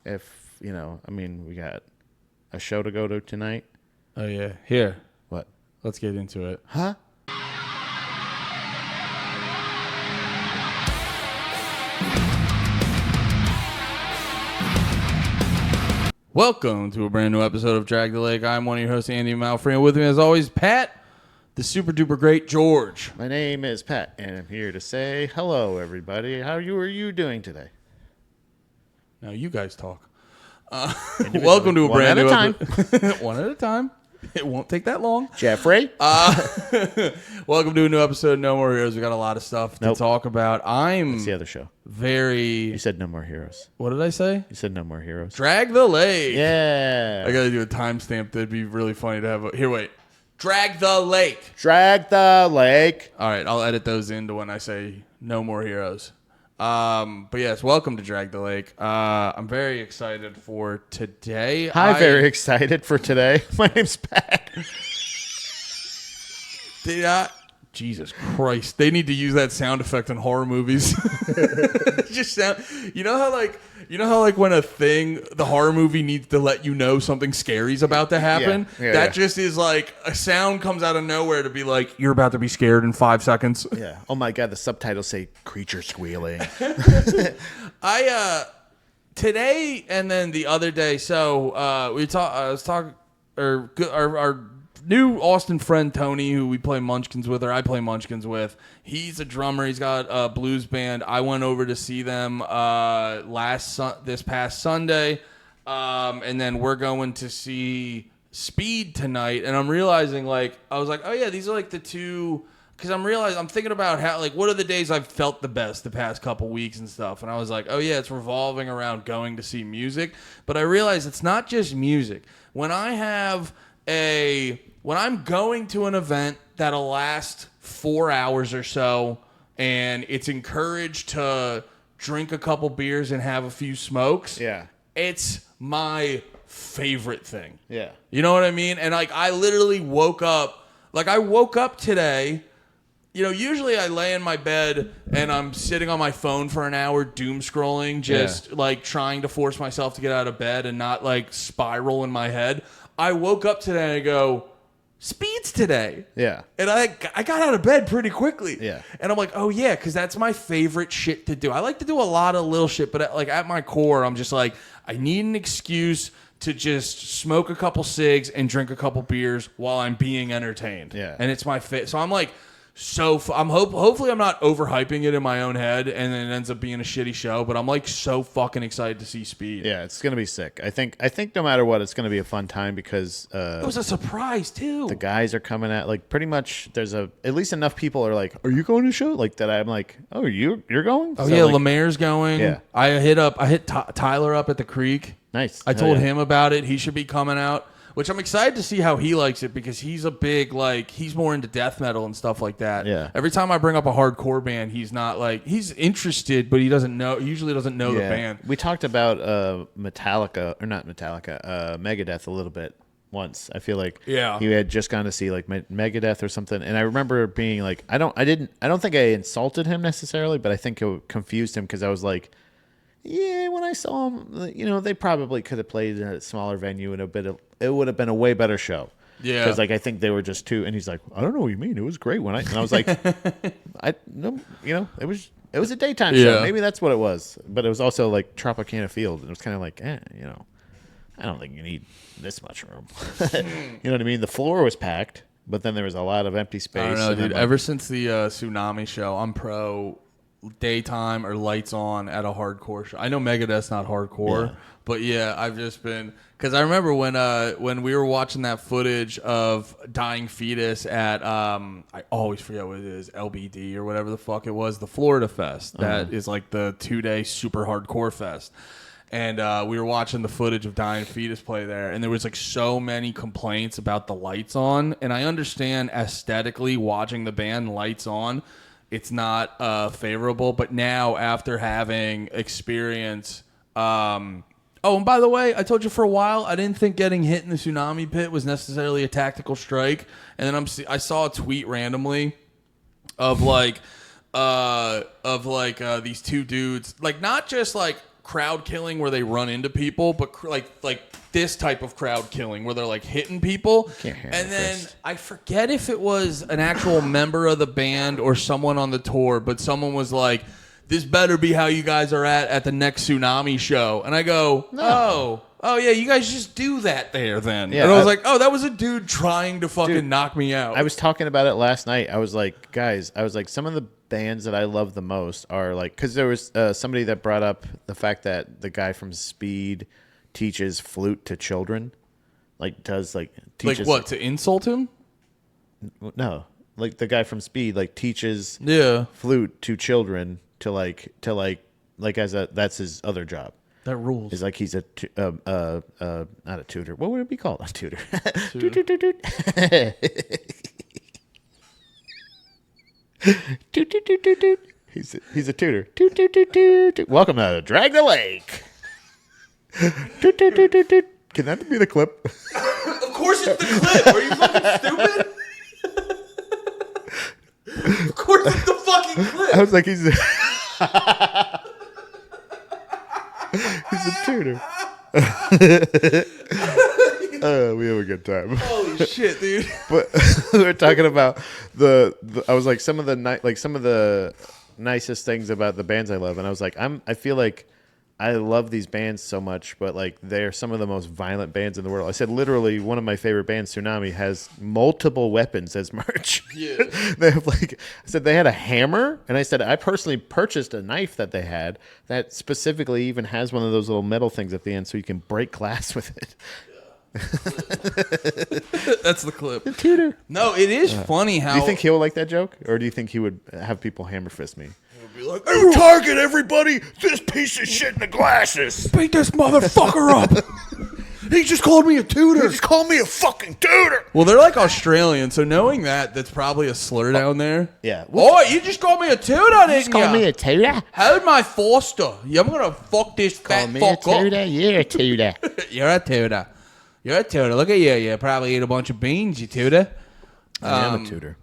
if, we got a show to go to tonight. Oh, yeah. Here. What? Let's get into it. Huh? Welcome to a brand new episode of Drag the Lake. I'm one of your hosts, Andy Malfrey, and with me, as always, Pat, the super duper great George. My name is Pat, and I'm here to say hello, everybody. How are you doing today? Now, you guys talk. Welcome to a brand new episode. One at a time. It won't take that long. Jeffrey? Welcome to a new episode of No More Heroes. We got a lot of stuff to talk about. That's the other show. You said No More Heroes. What did I say? You said No More Heroes. Drag the Lake. Yeah. I got to do a timestamp. That'd be really funny to have. Here, wait. Drag the Lake. Drag the Lake. All right, I'll edit those into when I say No More Heroes. But yes, welcome to Drag the Lake. I'm very excited for today. Very excited for today. My name's Pat. Jesus Christ. They need to use that sound effect in horror movies. Just sound. You know how when the horror movie needs to let you know something scary's about to happen? That just is like a sound comes out of nowhere to be like, you're about to be scared in 5 seconds. Yeah. Oh my God, the subtitles say creature squealing. Today and then the other day, so I was talking our new Austin friend Tony, who we play Munchkins with, or I play Munchkins with. He's a drummer. He's got a blues band. I went over to see them this past Sunday, and then we're going to see Speed tonight. And I'm realizing, I was like, oh yeah, these are like the two. Because I'm thinking about how, what are the days I've felt the best the past couple weeks and stuff. And I was like, oh yeah, it's revolving around going to see music. But I realized it's not just music. When I'm going to an event that'll last 4 hours or so, and it's encouraged to drink a couple beers and have a few smokes, it's my favorite thing. Yeah. You know what I mean? And I literally woke up, I woke up today. Usually I lay in my bed and I'm sitting on my phone for an hour doom scrolling, just trying to force myself to get out of bed and not spiral in my head. I woke up today and I go, Speed's today. Yeah. And I got out of bed pretty quickly. Yeah. And I'm like, oh yeah, because that's my favorite shit to do. I like to do a lot of little shit, but at my core, I'm just I need an excuse to just smoke a couple cigs and drink a couple beers while I'm being entertained. Yeah. And it's my fit. So I'm hopefully I'm not overhyping it in my own head and then it ends up being a shitty show, but I'm so fucking excited to see Speed. Yeah, it's gonna be sick. I think no matter what, it's gonna be a fun time because it was a surprise too. The guys are coming at pretty much. There's at least enough people are like, are you going to show? That I'm like, oh, you're going? Oh so yeah, Lemaire's going. Yeah. I hit Tyler up at the Creek. Nice. I told him about it. He should be coming out. Which I'm excited to see how he likes it because he's a big, he's more into death metal and stuff like that. Yeah. Every time I bring up a hardcore band, he's not he's interested, but he usually doesn't know the band. We talked about Megadeth a little bit once. I feel like he had just gone to see Megadeth or something. And I remember being I don't think I insulted him necessarily, but I think it confused him because I was like, yeah, when I saw them, they probably could have played in a smaller venue and it would have been a way better show. Yeah. Because I think they were just two, and he's like, I don't know what you mean. It was great and I was like, it was a daytime show. Maybe that's what it was. But it was also Tropicana Field, and it was kind of I don't think you need this much room. You know what I mean? The floor was packed, but then there was a lot of empty space. I don't know, dude. Ever since the Tsunami show, I'm pro daytime or lights on at a hardcore show. I know Megadeth's not hardcore, but yeah, I've just been because I remember when we were watching that footage of Dying Fetus at I always forget what it is, LBD or whatever the fuck it was, the Florida Fest. That is the 2-day super hardcore fest. And we were watching the footage of Dying Fetus play there, and there was so many complaints about the lights on. And I understand aesthetically watching the band lights on, it's not favorable. But now after having experience, and by the way, I told you for a while I didn't think getting hit in the tsunami pit was necessarily a tactical strike, and then I saw a tweet randomly of these two dudes, not just crowd killing where they run into people, but like this type of crowd killing where they're like hitting people. And then I forget if it was an actual member of the band or someone on the tour, but someone was like, this better be how you guys are at the next Tsunami show. And I go, no. Oh, yeah, you guys just do that there then. Yeah, and I was like, oh, that was a dude trying to fucking knock me out. I was talking about it last night. I was like, guys, some of the bands that I love the most are like, because there was somebody that brought up the fact that the guy from Speed teaches flute to children. Like, teaches. Like what, to insult him? No. Like, the guy from Speed, like, teaches flute to children that's his other job. That rules. Is like he's not a tutor. What would it be called? A tutor. He's a tutor. Welcome to Drag the Lake. Can that be the clip? Of course it's the clip. Are you fucking stupid? Of course it's the fucking clip. I was like, he's a tutor. We have a good time. Holy shit, dude! But we were talking about I was like some of the nicest things about the bands I love, and I was like, I feel like I love these bands so much, but like they're some of the most violent bands in the world. I said literally one of my favorite bands, Tsunami, has multiple weapons as merch. Yeah. They have I said they had a hammer, and I said I personally purchased a knife that they had that specifically even has one of those little metal things at the end so you can break glass with it. That's the clip. The tutor. No, it is funny how. Do you think he'll like that joke, or do you think he would have people hammer fist me? Be like, you target everybody, this piece of shit in the glasses. Beat this motherfucker up. He just called me a tutor. He just called me a fucking tutor. Well, they're like Australian, so knowing that's probably a slur down there. Yeah. Oh, you just called me a tutor, didn't you? Just called me a tutor? Hold my Foster. I'm going to fuck this fat fuck up. You're a tutor. You're a tutor. You're a tutor. Look at you. You probably eat a bunch of beans, you tutor. I am a tutor.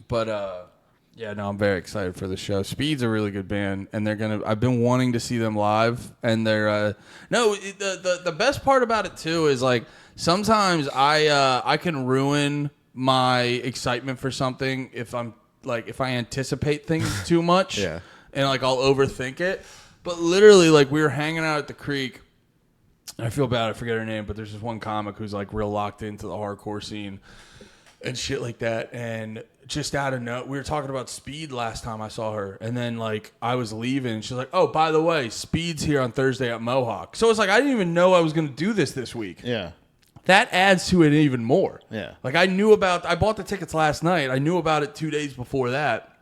But, yeah, no, I'm very excited for the show. Speed's a really good band, and I've been wanting to see them live, and they're, the best part about it, too, is, like, sometimes I can ruin my excitement for something if I anticipate things too much. Yeah. And, like, I'll overthink it. But literally, like, we were hanging out at the creek, and I feel bad, I forget her name, but there's this one comic who's, like, real locked into the hardcore scene and shit like that, and just out of note, we were talking about Speed last time I saw her, and then like I was leaving, and she's like, "Oh, by the way, Speed's here on Thursday at Mohawk." So it's like I didn't even know I was going to do this week. Yeah, that adds to it even more. Yeah, like I bought the tickets last night. I knew about it 2 days before that.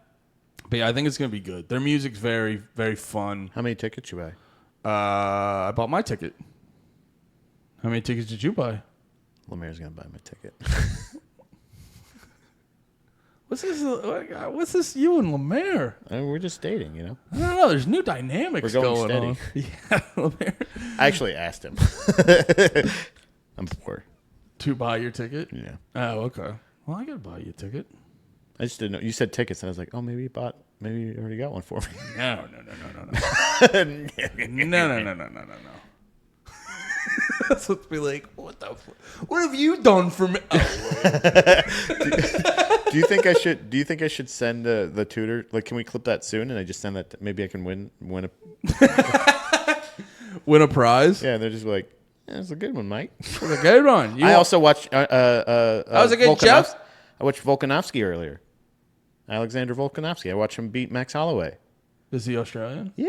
But yeah, I think it's going to be good. Their music's very, very fun. How many tickets you buy? I bought my ticket. How many tickets did you buy? Lemaire's going to buy my ticket. What's this? You and Lemaire? We're just dating, you know. I don't know. There's new dynamics going on. Yeah, Lemaire. I actually asked him. I'm poor. To buy your ticket? Yeah. Oh, okay. Well, I gotta buy you a ticket. I just didn't know. You said tickets, and I was like, oh, maybe you already got one for me. No. No. That's what's be like. What have you done for me? Oh, do you think I should send the tutor? Like, can we clip that soon? And I just send that. Maybe I can win a prize. Yeah, they're just like, that's a good one, Mike. That's a good one. I also watched. That was a good job. I watched Volkanovski earlier. Alexander Volkanovski. I watched him beat Max Holloway. Is he Australian? Yeah.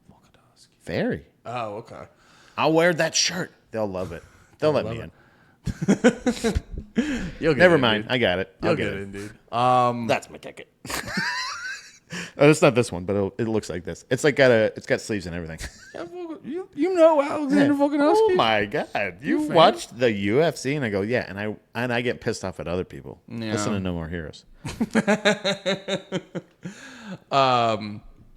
Volkanovski. Very. Oh, okay. I'll wear that shirt. They'll love it. They'll let me in. Never mind. I got it. I'll get it in, dude. That's my ticket. It's not this one, but it looks like this. It's like it's got sleeves and everything. You know Alexander Volkanovski? Oh my god! You watched the UFC, and I go, yeah, and I get pissed off at other people. Yeah. Listen to No More Heroes.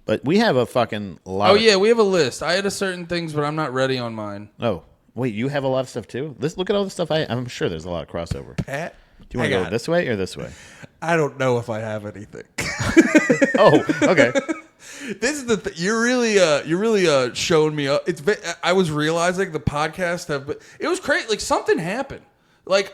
But we have a fucking lot. Oh yeah, we have a list. I had a certain things, but I'm not ready on mine. Oh wait, you have a lot of stuff too. Look at all the stuff. I'm sure there's a lot of crossover. Pat, do you want to go this way or this way? I don't know if I have anything. Oh, okay. This is the you're really showing me up. I was realizing the podcast it was crazy. Like something happened. Like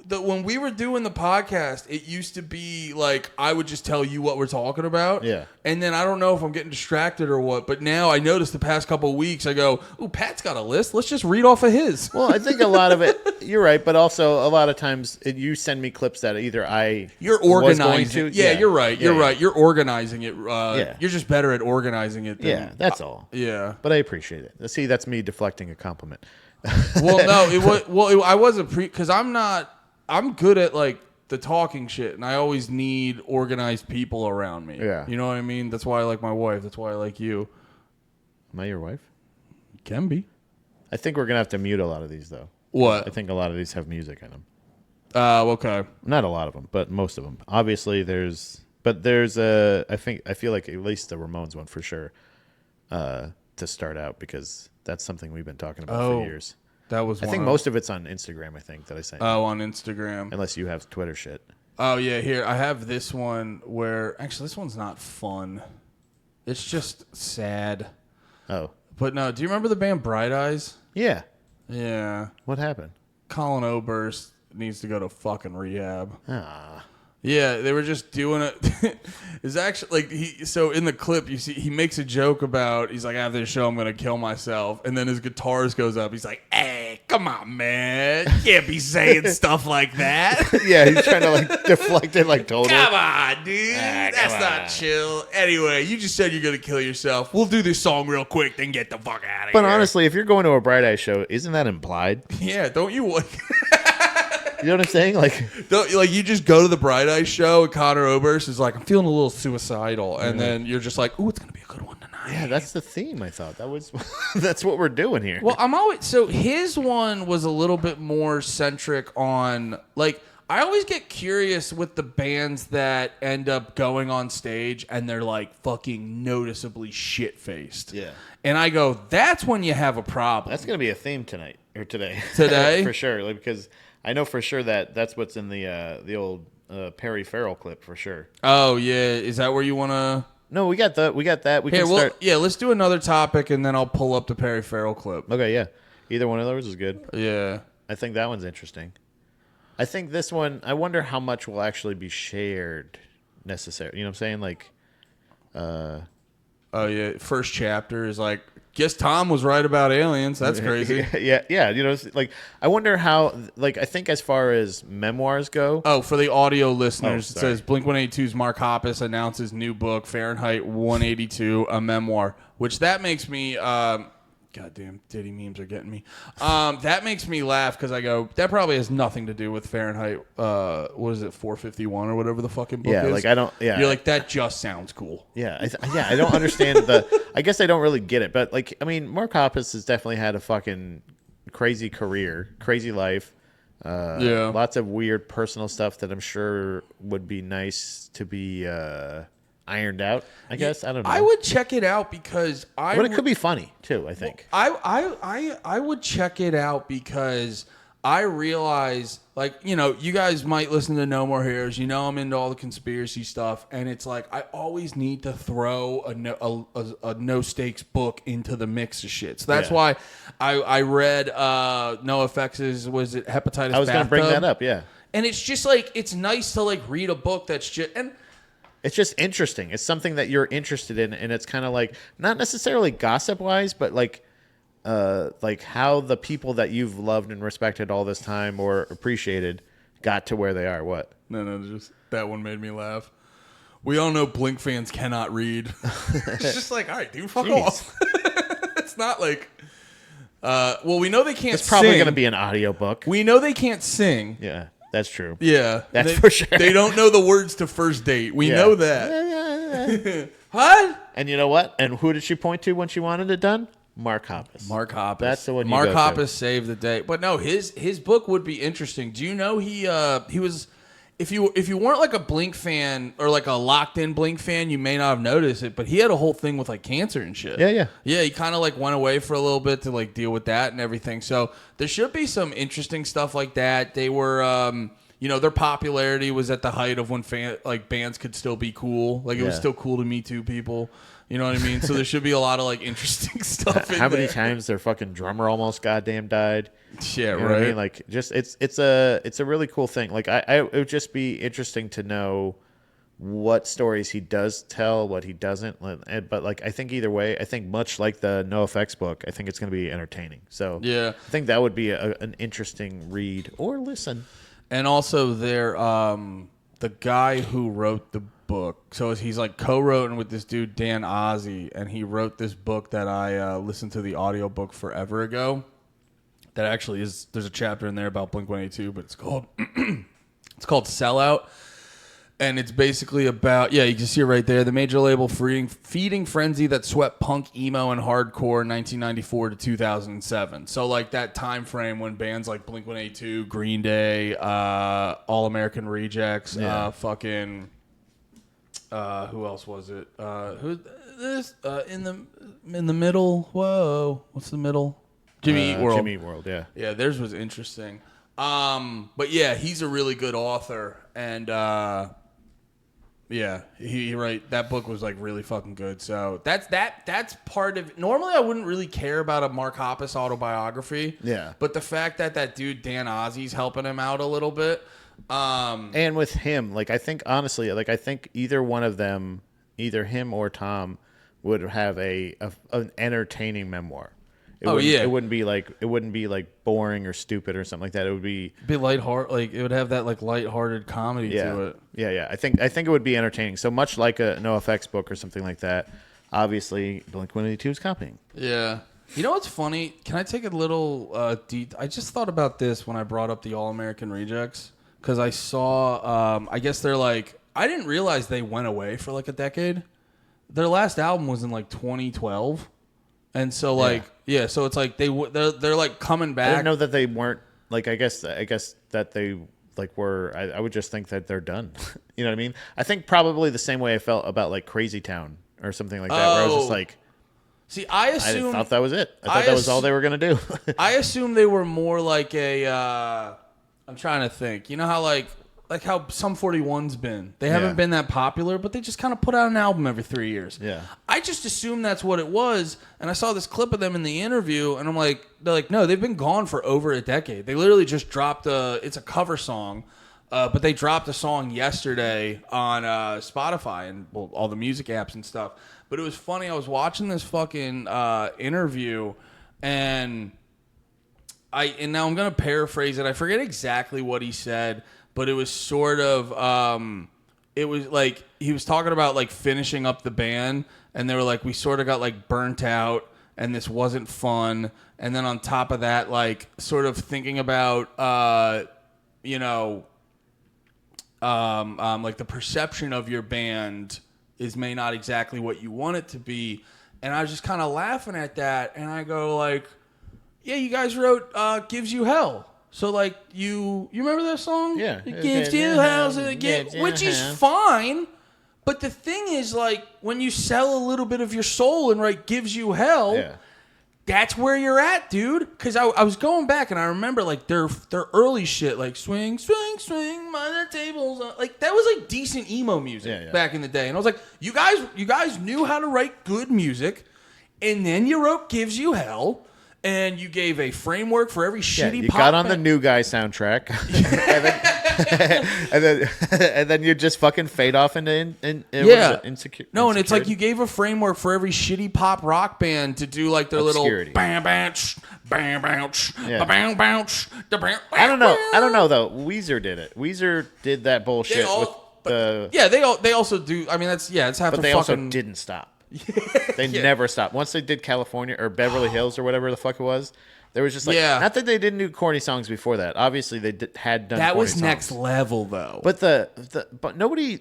when we were doing the podcast, it used to be like I would just tell you what we're talking about. Yeah. And then I don't know if I'm getting distracted or what, but now I noticed the past couple of weeks I go, "Ooh, Pat's got a list. Let's just read off of his." Well, I think a lot of it you're right, but also a lot of times you send me clips that either you're organizing. Yeah, you're right. You're right. You're organizing it. Yeah. You're just better at organizing it. That's all. Yeah. But I appreciate it. See, that's me deflecting a compliment. Well, no, I wasn't because I'm good at like the talking shit, and I always need organized people around me. Yeah. You know what I mean? That's why I like my wife. That's why I like you. Am I your wife? You can be. I think we're gonna have to mute a lot of these though. What? I think a lot of these have music in them. Okay. Not a lot of them, but most of them. Obviously, there's I feel like at least the Ramones one for sure. To start out because that's something we've been talking about for years. That was. I think most of it's on Instagram. I think that I sent. Oh, on Instagram. Unless you have Twitter shit. Oh yeah, here I have this one where actually this one's not fun. It's just sad. Oh. But no, do you remember the band Bright Eyes? Yeah. Yeah. What happened? Colin Oberst needs to go to fucking rehab. Ah. Yeah, they were just doing it. It's actually like so in the clip you see he makes a joke about he's like after the show I'm gonna kill myself, and then his guitarist goes up. He's like, "Hey, come on, man, you can't be saying stuff like that." Yeah, he's trying to like deflect it like totally. Come on, dude, that's not chill. Anyway, you just said you're gonna kill yourself. We'll do this song real quick, then get the fuck out of here. But honestly, if you're going to a Bright Eye show, isn't that implied? Yeah, don't you want? You know what I'm saying? Like you just go to the Bright Eyes show and Connor Oberst is like, I'm feeling a little suicidal. And then you're just like, ooh, it's going to be a good one tonight. Yeah, that's the theme, I thought. That's what we're doing here. Well, so his one was a little bit more centric on, like, I always get curious with the bands that end up going on stage and they're like fucking noticeably shit-faced. Yeah. And I go, that's when you have a problem. That's going to be a theme tonight or today. Today? For sure, like, because I know for sure that's what's in the old Perry Farrell clip for sure. Oh yeah, is that where you want to? No, we got that. We can start. Yeah, let's do another topic and then I'll pull up the Perry Farrell clip. Okay, yeah. Either one of those is good. Yeah, I think that one's interesting. I think this one. I wonder how much will actually be shared. Necessary. You know what I'm saying? Like. Oh yeah, first chapter is like. Guess Tom was right about aliens. That's crazy. Yeah. You know, like I wonder how. Like I think as far as memoirs go. Oh, for the audio listeners, it says Blink-182's Mark Hoppus announces new book Fahrenheit 182, a memoir. Which that makes me. Goddamn, Diddy memes are getting me. That makes me laugh because I go, that probably has nothing to do with Fahrenheit. What is it, 451 or whatever the fucking book is? Yeah, like I don't. Yeah, you're like that. Just sounds cool. Yeah, I don't understand I guess I don't really get it, but like, I mean, Mark Hoppus has definitely had a fucking crazy career, crazy life. Lots of weird personal stuff that I'm sure would be nice to be ironed out. I guess I don't know. I would check it out because but it could be funny too. I think. I would check it out because I realize, like, you know, you guys might listen to No More Heroes. You know, I'm into all the conspiracy stuff, and it's like I always need to throw a no stakes book into the mix of shit. So that's why I read NoFX's was it Hepatitis. I was going to bring that up. Yeah, and it's just like it's nice to like read a book that's just and. It's just interesting. It's something that you're interested in, and it's kind of like not necessarily gossip-wise, but like how the people that you've loved and respected all this time or appreciated got to where they are. What? No, just that one made me laugh. We all know Blink fans cannot read. It's just like, all right, dude, fuck off. It's not like, well, we know they can't. It's probably going to be an audiobook. We know they can't sing. Yeah. That's true. Yeah. That's for sure. They don't know the words to First Date. We know that. What? And you know what? And who did she point to when she wanted it done? Mark Hoppus. Mark Hoppus. That's the one. Mark Hoppus saved the day. But no, his book would be interesting. Do you know he was if you weren't like a Blink fan or like a locked in Blink fan, you may not have noticed it, but he had a whole thing with like cancer and shit. Yeah. Yeah, he kind of like went away for a little bit to like deal with that and everything. So there should be some interesting stuff like that. They were their popularity was at the height of when bands could still be cool. Like, it was still cool to Me Too people. You know what I mean? So there should be a lot of, like, interesting stuff in there. How many times their fucking drummer almost goddamn died? Yeah, you know right. What I mean? Like, just it's a really cool thing. Like, it would just be interesting to know what stories he does tell, what he doesn't. But, like, I think either way, I think much like the NoFX book, I think it's going to be entertaining. So yeah, I think that would be an interesting read or listen. And also, the guy who wrote the book, so he's like co-wrote with this dude Dan Ozzie, and he wrote this book that I listened to the audiobook forever ago. That actually there's a chapter in there about Blink-182, but it's called Sellout. And it's basically about, you can see it right there, the major label feeding frenzy that swept punk, emo, and hardcore in 1994 to 2007. So, like, that time frame when bands like Blink-182, Green Day, All American Rejects, who else was it? In the middle? Whoa, what's the middle? Jimmy Eat World. Jimmy Eat World, yeah. Yeah, theirs was interesting. But yeah, he's a really good author, and that book was like really fucking good. So that's part of. Normally, I wouldn't really care about a Mark Hoppus autobiography. Yeah. But the fact that dude Dan Ozzie's helping him out a little bit. And with him, like, I think honestly, like, I think either one of them, either him or Tom, would have an entertaining memoir. It wouldn't be like boring or stupid or something like that. It would be lighthearted. Like, it would have that like lighthearted comedy to it. Yeah. I think it would be entertaining. So much like a NoFX book or something like that. Obviously, Blink-182 is copying. Yeah. You know what's funny? Can I take a little I just thought about this when I brought up the All American Rejects, because I saw. I guess they're like. I didn't realize they went away for like a decade. Their last album was in like 2012. And so, like, so it's like they're like coming back. I didn't know that they weren't, like, I guess that they, like, were, I would just think that they're done. You know what I mean? I think probably the same way I felt about, like, Crazy Town or something like that, where I was just like, see, I thought that was it. I thought that was all they were going to do. I assumed they were more like I'm trying to think. You know how, like how Sum 41's been. They haven't been that popular, but they just kind of put out an album every 3 years. Yeah. I just assumed that's what it was, and I saw this clip of them in the interview, and they're like, no, they've been gone for over a decade. They literally just dropped it's a cover song, but they dropped a song yesterday on Spotify and all the music apps and stuff. But it was funny. I was watching this fucking interview, and now I'm going to paraphrase it. I forget exactly what he said, but it was sort of, it was like, he was talking about like finishing up the band, and they were like, we sort of got like burnt out, and this wasn't fun. And then on top of that, like sort of thinking about, like the perception of your band may not exactly what you want it to be. And I was just kind of laughing at that, and I go like, yeah, you guys wrote Gives You Hell. So, like, you remember that song? Yeah. It gives you hell, which is fine. But the thing is, like, when you sell a little bit of your soul and write Gives You Hell, that's where you're at, dude. Because I was going back, and I remember, like, their early shit, like, swing, swing, swing, my tables. Like, that was, like, decent emo music back in the day. And I was like, you guys knew how to write good music, and then you wrote Gives You Hell. And you gave a framework for every shitty you pop. You got on the New Guy soundtrack, and then you just fucking fade off into insecure. No, and it's like you gave a framework for every shitty pop rock band to do like their obscurity. Little bam bounce, bam bounce, bam bounce. I don't know though. Weezer did it. Weezer did that bullshit they also do. I mean, it's half. But they also didn't stop. They never stopped. Once they did California or Beverly Hills or whatever the fuck it was, there was just like not that they didn't do corny songs before that. Obviously they had done. That corny was songs. next level though. But but nobody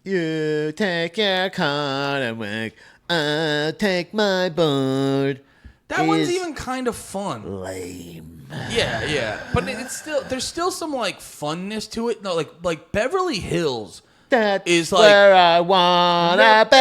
you take your card and work. I'll take my board. That one's even kind of fun. Lame. Yeah, but there's still some like funness to it. No, like Beverly Hills. That is where I wanna be.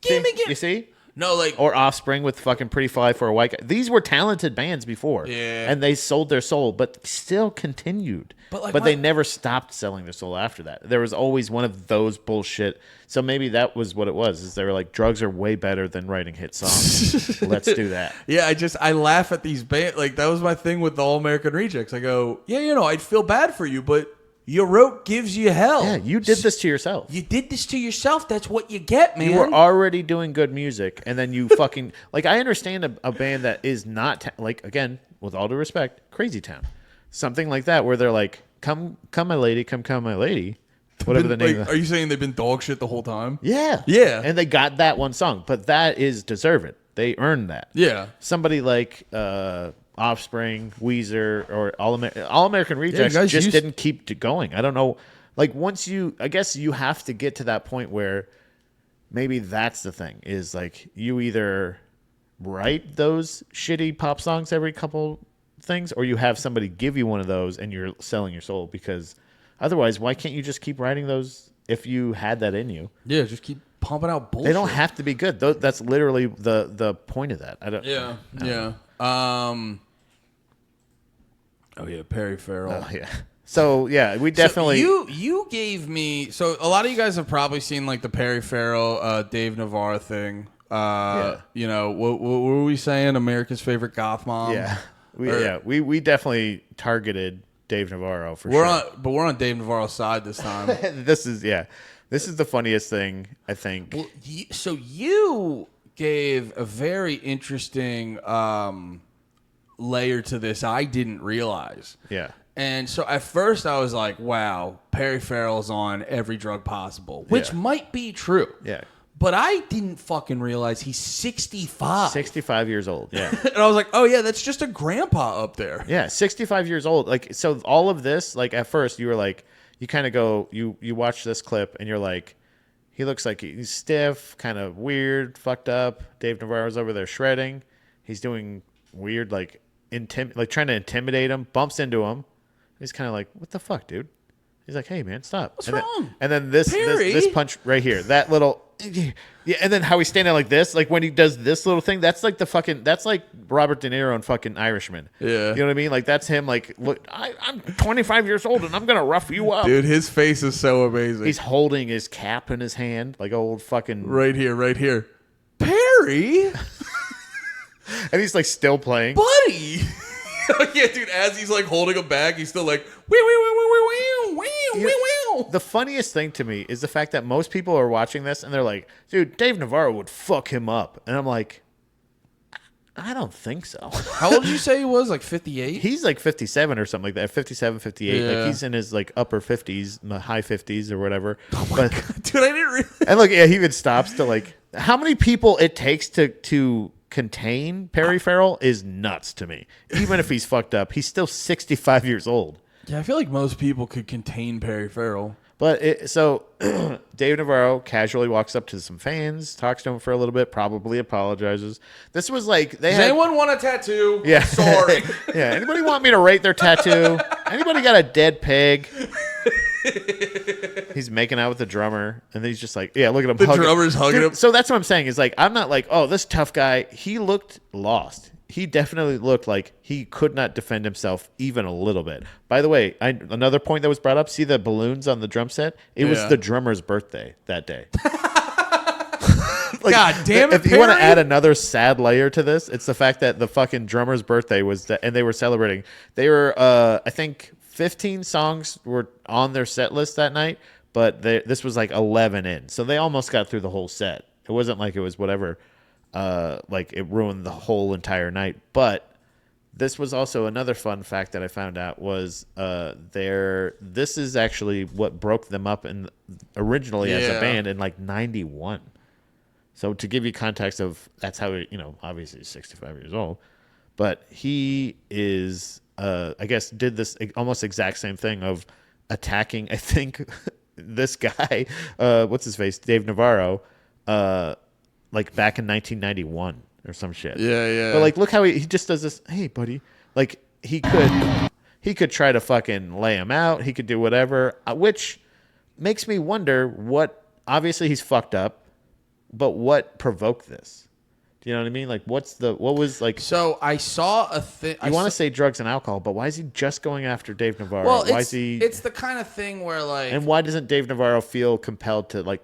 Gimme. You see? No, like or Offspring with fucking Pretty Fly for a White Guy. These were talented bands before, and they sold their soul, but still continued. But they never stopped selling their soul after that. There was always one of those bullshit. So maybe that was what it was. Is they were like, drugs are way better than writing hit songs. Let's do that. Yeah, I laugh at these bands. Like that was my thing with the All American Rejects. I go, yeah, I'd feel bad for you, but you wrote Gives You Hell. Yeah, you did this to yourself. You did this to yourself. That's what you get, man. You were already doing good music, and then you fucking... Like, I understand a band that is not... like, again, with all due respect, Crazy Town. Something like that, where they're like, come my lady, come my lady. Whatever the name of Are you saying they've been dog shit the whole time? Yeah. Yeah. And they got that one song, but that is deserved. They earned that. Yeah. Somebody like... Offspring, Weezer, or All American Rejects just didn't keep going. I don't know. Like I guess you have to get to that point where maybe that's the thing is like you either write those shitty pop songs every couple things, or you have somebody give you one of those and you're selling your soul. Because otherwise, why can't you just keep writing those if you had that in you? Yeah, just keep pumping out bullshit. They don't have to be good. That's literally the point of that. Yeah. Oh yeah, Perry Farrell. Oh yeah. So yeah, we definitely. So you gave me. So a lot of you guys have probably seen like the Perry Farrell, Dave Navarro thing. You know, what were we saying? America's favorite goth mom. Yeah. We definitely targeted Dave Navarro for sure. But we're on Dave Navarro's side this time. This is the funniest thing I think. Well, so you gave a very interesting layer to this I didn't realize. Yeah. And so at first I was like, wow, Perry Farrell's on every drug possible, which might be true. Yeah. But I didn't fucking realize he's 65. 65 years old, yeah. And I was like, oh yeah, that's just a grandpa up there. Yeah, 65 years old. Like, so all of this, like at first you were like, you kind of go, you watch this clip and you're like, he looks like he's stiff, kind of weird, fucked up. Dave Navarro's over there shredding. He's doing weird, like trying to intimidate him, bumps into him. He's kind of like, what the fuck, dude? He's like, hey, man, stop. What's wrong? And then this punch right here, that little, yeah, and then how he's standing like this, like when he does this little thing, that's like that's like Robert De Niro in fucking Irishman. Yeah. You know what I mean? Like that's him, like, look, I'm 25 years old and I'm going to rough you up. Dude, his face is so amazing. He's holding his cap in his hand, like old fucking. Right here. Perry? And he's like still playing. Buddy! Yeah, dude, as he's like holding a bag, he's still like, the funniest thing to me is the fact that most people are watching this and they're like, dude, Dave Navarro would fuck him up. And I'm like, I don't think so. How old did you say he was? Like 58? He's like 57 or something like that. 57, 58. Yeah. Like he's in his like upper 50s, high 50s or whatever. Oh my God. Dude, I didn't realize. And look, yeah, he even stops to like, how many people it takes to contain Perry Farrell is nuts to me. Even if he's fucked up, he's still 65 years old. Yeah, I feel like most people could contain Perry Farrell. But so Dave Navarro casually walks up to some fans, talks to him for a little bit, probably apologizes. This was like Does anyone want a tattoo? Yeah, sorry. Yeah, anybody want me to rate their tattoo? Anybody got a dead pig? He's making out with the drummer, and he's just like, yeah, look at him. The drummer's hugging him. So that's what I'm saying. Is like, I'm not like, oh, this tough guy. He looked lost. He definitely looked like he could not defend himself even a little bit. By the way, another point that was brought up, see the balloons on the drum set? It was the drummer's birthday that day. Like, God damn it, if you want to add another sad layer to this, it's the fact that the fucking drummer's birthday was and they were celebrating. They were, I think, 15 songs were on their set list that night, but this was like 11 in. So they almost got through the whole set. It wasn't like it was whatever. Like it ruined the whole entire night. But this was also another fun fact that I found out was this is actually what broke them up originally as a band in like 91. So to give you context of that's how obviously he's 65 years old, but he is I guess did this almost exact same thing of attacking I think this guy what's his face, Dave Navarro, like back in 1991 or some shit. Yeah. But like, look how he just does this. Hey, buddy. Like he could try to fucking lay him out. He could do whatever, which makes me wonder what. Obviously, he's fucked up, but what provoked this? Do you know what I mean? Like, what was like? So I saw a thing. You want to say drugs and alcohol, but why is he just going after Dave Navarro? Well, why is he? It's the kind of thing where like. And why doesn't Dave Navarro feel compelled to like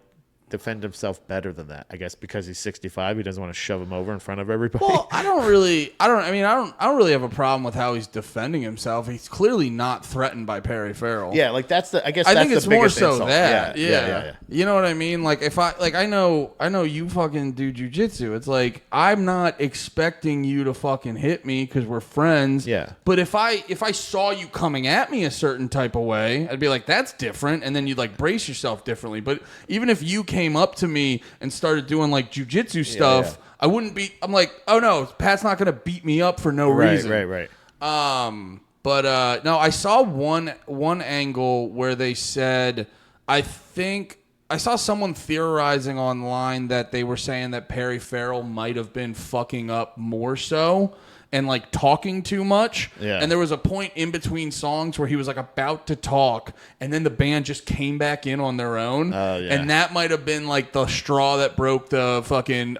defend himself better than that? I guess because he's 65, he doesn't want to shove him over in front of everybody. Well, I don't really have a problem with how he's defending himself. He's clearly not threatened by Perry Farrell. Yeah, like I think it's more so insult. that. Yeah. You know what I mean? Like I know you fucking do jujitsu. It's like I'm not expecting you to fucking hit me because we're friends. Yeah. But if I saw you coming at me a certain type of way, I'd be like, that's different, and then you'd like brace yourself differently. But even if you came up to me and started doing like jujitsu stuff, I wouldn't be. I'm like, oh no, Pat's not gonna beat me up for no reason. Right. But no, I saw one angle where they said, I think I saw someone theorizing online that they were saying that Perry Farrell might have been fucking up more so and like talking too much. Yeah. And there was a point in between songs where he was like about to talk and then the band just came back in on their own. And that might have been like the straw that broke the fucking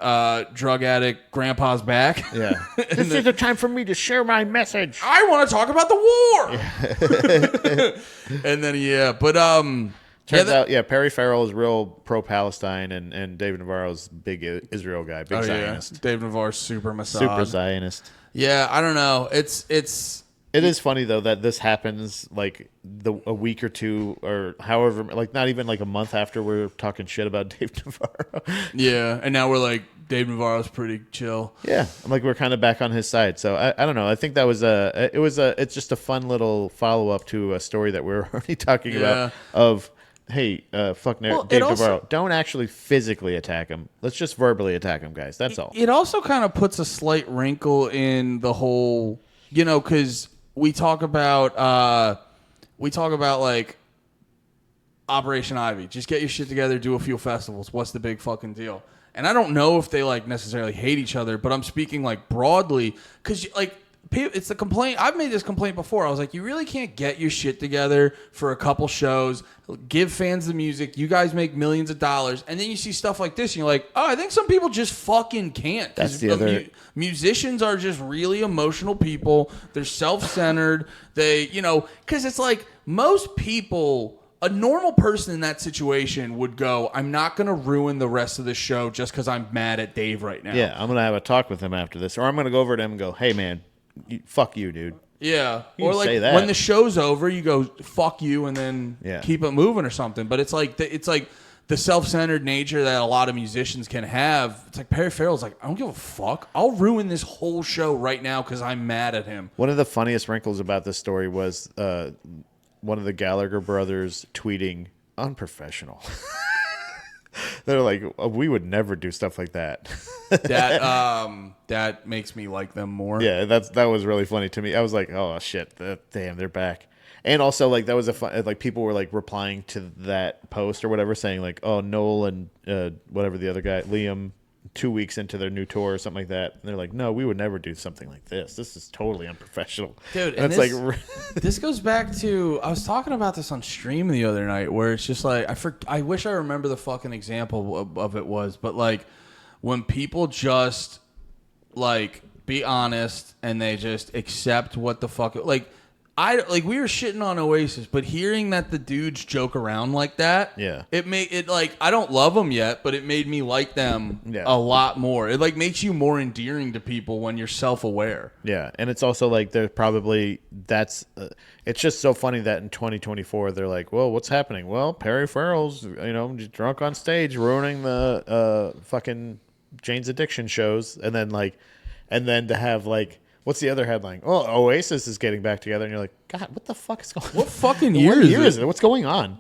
drug addict grandpa's back. Yeah. This is the time for me to share my message. I want to talk about the war. And then Turns out, Perry Farrell is real pro-Palestine, and Dave Navarro's big Israel guy, big Zionist. Yeah. Dave Navarro's super Mossad. Super Zionist. Yeah, I don't know. It is funny though that this happens like a week or two or however, like not even like a month after we're talking shit about Dave Navarro. Yeah, and now we're like Dave Navarro's pretty chill. Yeah, I'm like we're kind of back on his side. So I don't know. I think that was it's just a fun little follow up to a story that we were already talking about of. Hey, Dave Navarro, don't actually physically attack him. Let's just verbally attack him, guys. That's all. It also kind of puts a slight wrinkle in the whole, because we talk about like Operation Ivy. Just get your shit together, do a few festivals. What's the big fucking deal? And I don't know if they like necessarily hate each other, but I'm speaking like broadly because like. It's the complaint. I've made this complaint before. I was like, you really can't get your shit together for a couple shows, give fans the music. You guys make millions of dollars. And then you see stuff like this and you're like, oh, I think some people just fucking can't. That's the other. Musicians are just really emotional people. They're self-centered. Because it's like most people, a normal person in that situation would go, I'm not going to ruin the rest of the show just because I'm mad at Dave right now. Yeah, I'm going to have a talk with him after this. Or I'm going to go over to him and go, hey, man. Fuck you, dude. Yeah. Or like when the show's over, you go fuck you and then keep it moving or something. But it's like the self-centered nature that a lot of musicians can have. It's like Perry Farrell's like, I don't give a fuck. I'll ruin this whole show right now because I'm mad at him. One of the funniest wrinkles about this story was one of the Gallagher brothers tweeting unprofessional. They're like, we would never do stuff like that. That makes me like them more. Yeah, that was really funny to me. I was like, oh shit, damn, they're back. And also, like that was like people were like replying to that post or whatever, saying like, oh, Noel and whatever the other guy, Liam, 2 weeks into their new tour or something like that. And they're like, no, we would never do something like this. This is totally unprofessional. Dude, and it's like this goes back to, I was talking about this on stream the other night where it's just like, I wish I remember the fucking example of it was, but like when people just like be honest and they just accept what the fuck, like we were shitting on Oasis, but hearing that the dudes joke around like that, it made it like, I don't love them yet, but it made me like them a lot more. It like makes you more endearing to people when you're self-aware. Yeah, and it's also like they're probably it's just so funny that in 2024 they're like, well, what's happening? Well, Perry Farrell's just drunk on stage ruining the fucking Jane's Addiction shows, and then to have like. What's the other headline? Oh, Oasis is getting back together, and you're like, God, what the fuck is going on? What fucking year is it? What's going on?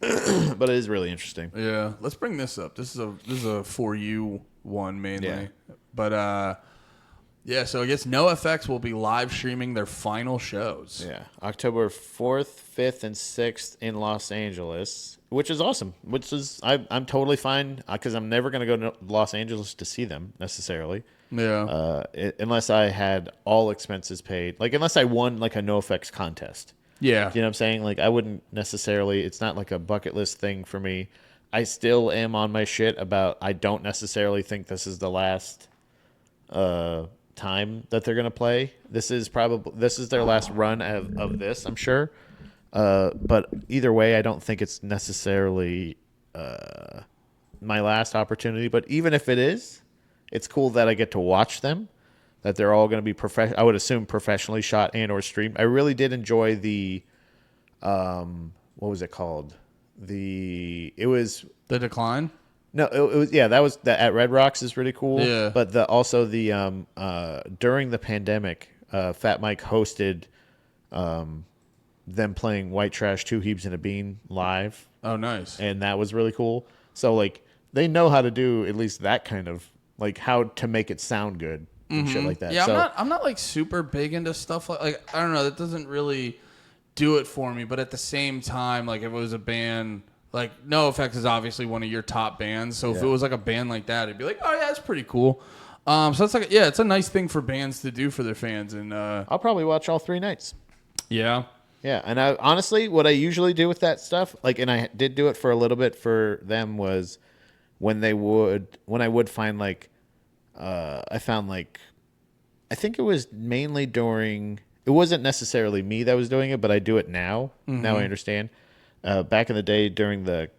But it is really interesting. Yeah, let's bring this up. This is a for you one mainly. Yeah. But so I guess NoFX will be live streaming their final shows. Yeah, October 4th, 5th, and 6th in Los Angeles, which is awesome. I'm totally fine because I'm never going to go to Los Angeles to see them necessarily. Yeah. Unless I had all expenses paid, like unless I won like a NoFX contest. Yeah. You know what I'm saying? Like I wouldn't necessarily. It's not like a bucket list thing for me. I still am on my shit about. I don't necessarily think this is the last time that they're going to play. This is their last run of this, I'm sure. But either way, I don't think it's necessarily my last opportunity. But even if it is, it's cool that I get to watch them. That they're all going to be I would assume professionally shot and or streamed. I really did enjoy the what was it called? It was The Decline. No, it was that was at Red Rocks is really cool. Yeah. But also during the pandemic, Fat Mike hosted them playing White Trash, Two Heaves and a Bean live. Oh, nice. And that was really cool. So like they know how to do at least that kind of like how to make it sound good and shit like that. Yeah, so, I'm not like super big into stuff like I don't know, that doesn't really do it for me, but at the same time, like if it was a band like No Effects is obviously one of your top bands, so if it was like a band like that, it'd be like, oh yeah, it's pretty cool. So it's like it's a nice thing for bands to do for their fans, and I'll probably watch all 3 nights. Yeah. Yeah, and I honestly, what I usually do with that stuff, like, and I did do it for a little bit for them, was when I would find like, I found like, I think it was mainly during. It wasn't necessarily me that was doing it, but I do it now. Mm-hmm. Now I understand. Back in the day, during the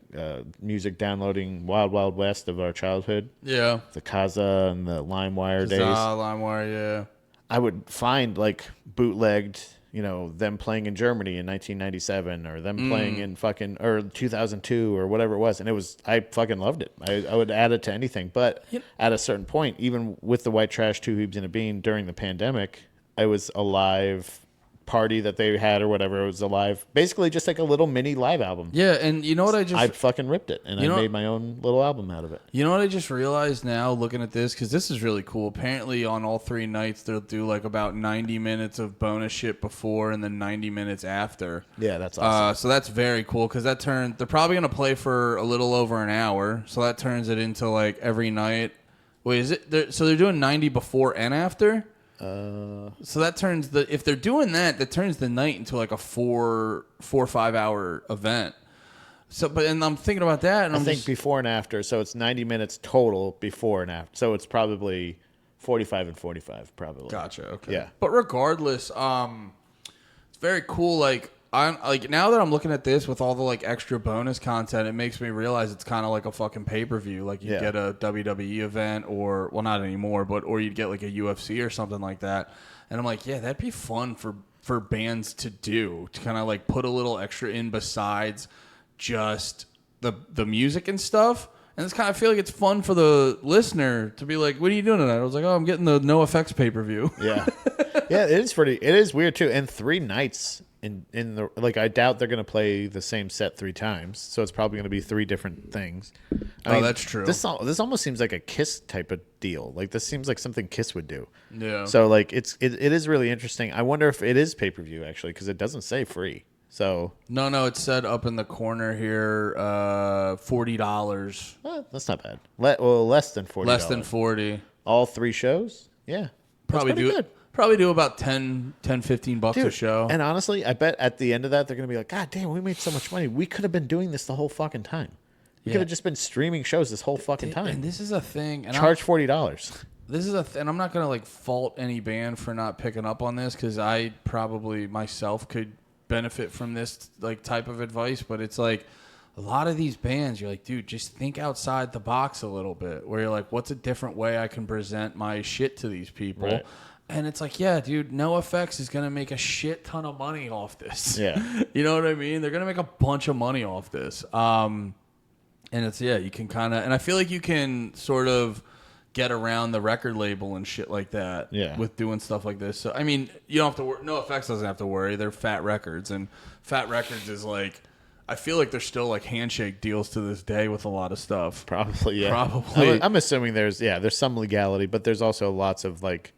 music downloading Wild Wild West of our childhood, the Kazaa and the LimeWire days, LimeWire, yeah, I would find like bootlegged, them playing in Germany in 1997 or them playing in or 2002 or whatever it was. And I fucking loved it. I would add it to anything. But at a certain point, even with the White Trash, Two Heaves and a Bean during the pandemic, I was a live party that they had or whatever. It was a live, basically just like a little mini live album. Yeah. And you know what I fucking ripped it and I made my own little album out of it. You know what I just realized now looking at this, because this is really cool. Apparently on all 3 nights they'll do like about 90 minutes of bonus shit before and then 90 minutes after. Yeah, that's awesome. So that's very cool because they're probably going to play for a little over an hour. So that turns it into like every night. Wait, so they're doing 90 before and after? So that turns if they're doing that turns the night into like a 4 or 5 hour event. So, and I'm thinking about that, and I think before and after. So it's 90 minutes total before and after. So it's probably 45 and 45, probably. Gotcha. Okay. Yeah. But regardless, it's very cool. Like now that I'm looking at this with all the like extra bonus content, it makes me realize it's kind of like a fucking pay-per-view. Like you get a WWE event or not anymore, or you'd get like a UFC or something like that. And I'm like, yeah, that'd be fun for bands to do, to kind of like put a little extra in besides just the music and stuff. And it's kind of feel like it's fun for the listener to be like, what are you doing tonight? I was like, oh, I'm getting the No Effects pay-per-view. Yeah. Yeah, it is weird too. And 3 nights in the, like, I doubt they're going to play the same set 3 times. So it's probably going to be 3 different things. I mean, that's true. This almost seems like a Kiss type of deal. Like this seems like something Kiss would do. Yeah. So like it is really interesting. I wonder if it is pay-per-view actually, because it doesn't say free. So no, it's said up in the corner here, $40. That's not bad. Less than $40. Less than 40. All 3 shows? Yeah. Probably do about $10-$15 a show. And honestly, I bet at the end of that they're gonna be like, God damn, we made so much money. We could have been doing this the whole fucking time. We could have just been streaming shows this whole fucking time. And this is a thing. And charge $40. This is and I'm not gonna like fault any band for not picking up on this, because I probably myself could benefit from this like type of advice, but it's like a lot of these bands, you're like, dude, just think outside the box a little bit, where you're like, what's a different way I can present my shit to these people? Right. And it's like, yeah, dude, No Effects is gonna make a shit ton of money off this. Yeah. You know what I mean? They're gonna make a bunch of money off this. And it's, you can kind of, and I feel like you can sort of get around the record label and shit like that with doing stuff like this. So I mean, you don't have to worry. No Effects doesn't have to worry. They're Fat Records, and Fat Records is like, I feel like there's still like handshake deals to this day with a lot of stuff. Probably, yeah. Probably. I'm assuming there's some legality, but there's also lots of like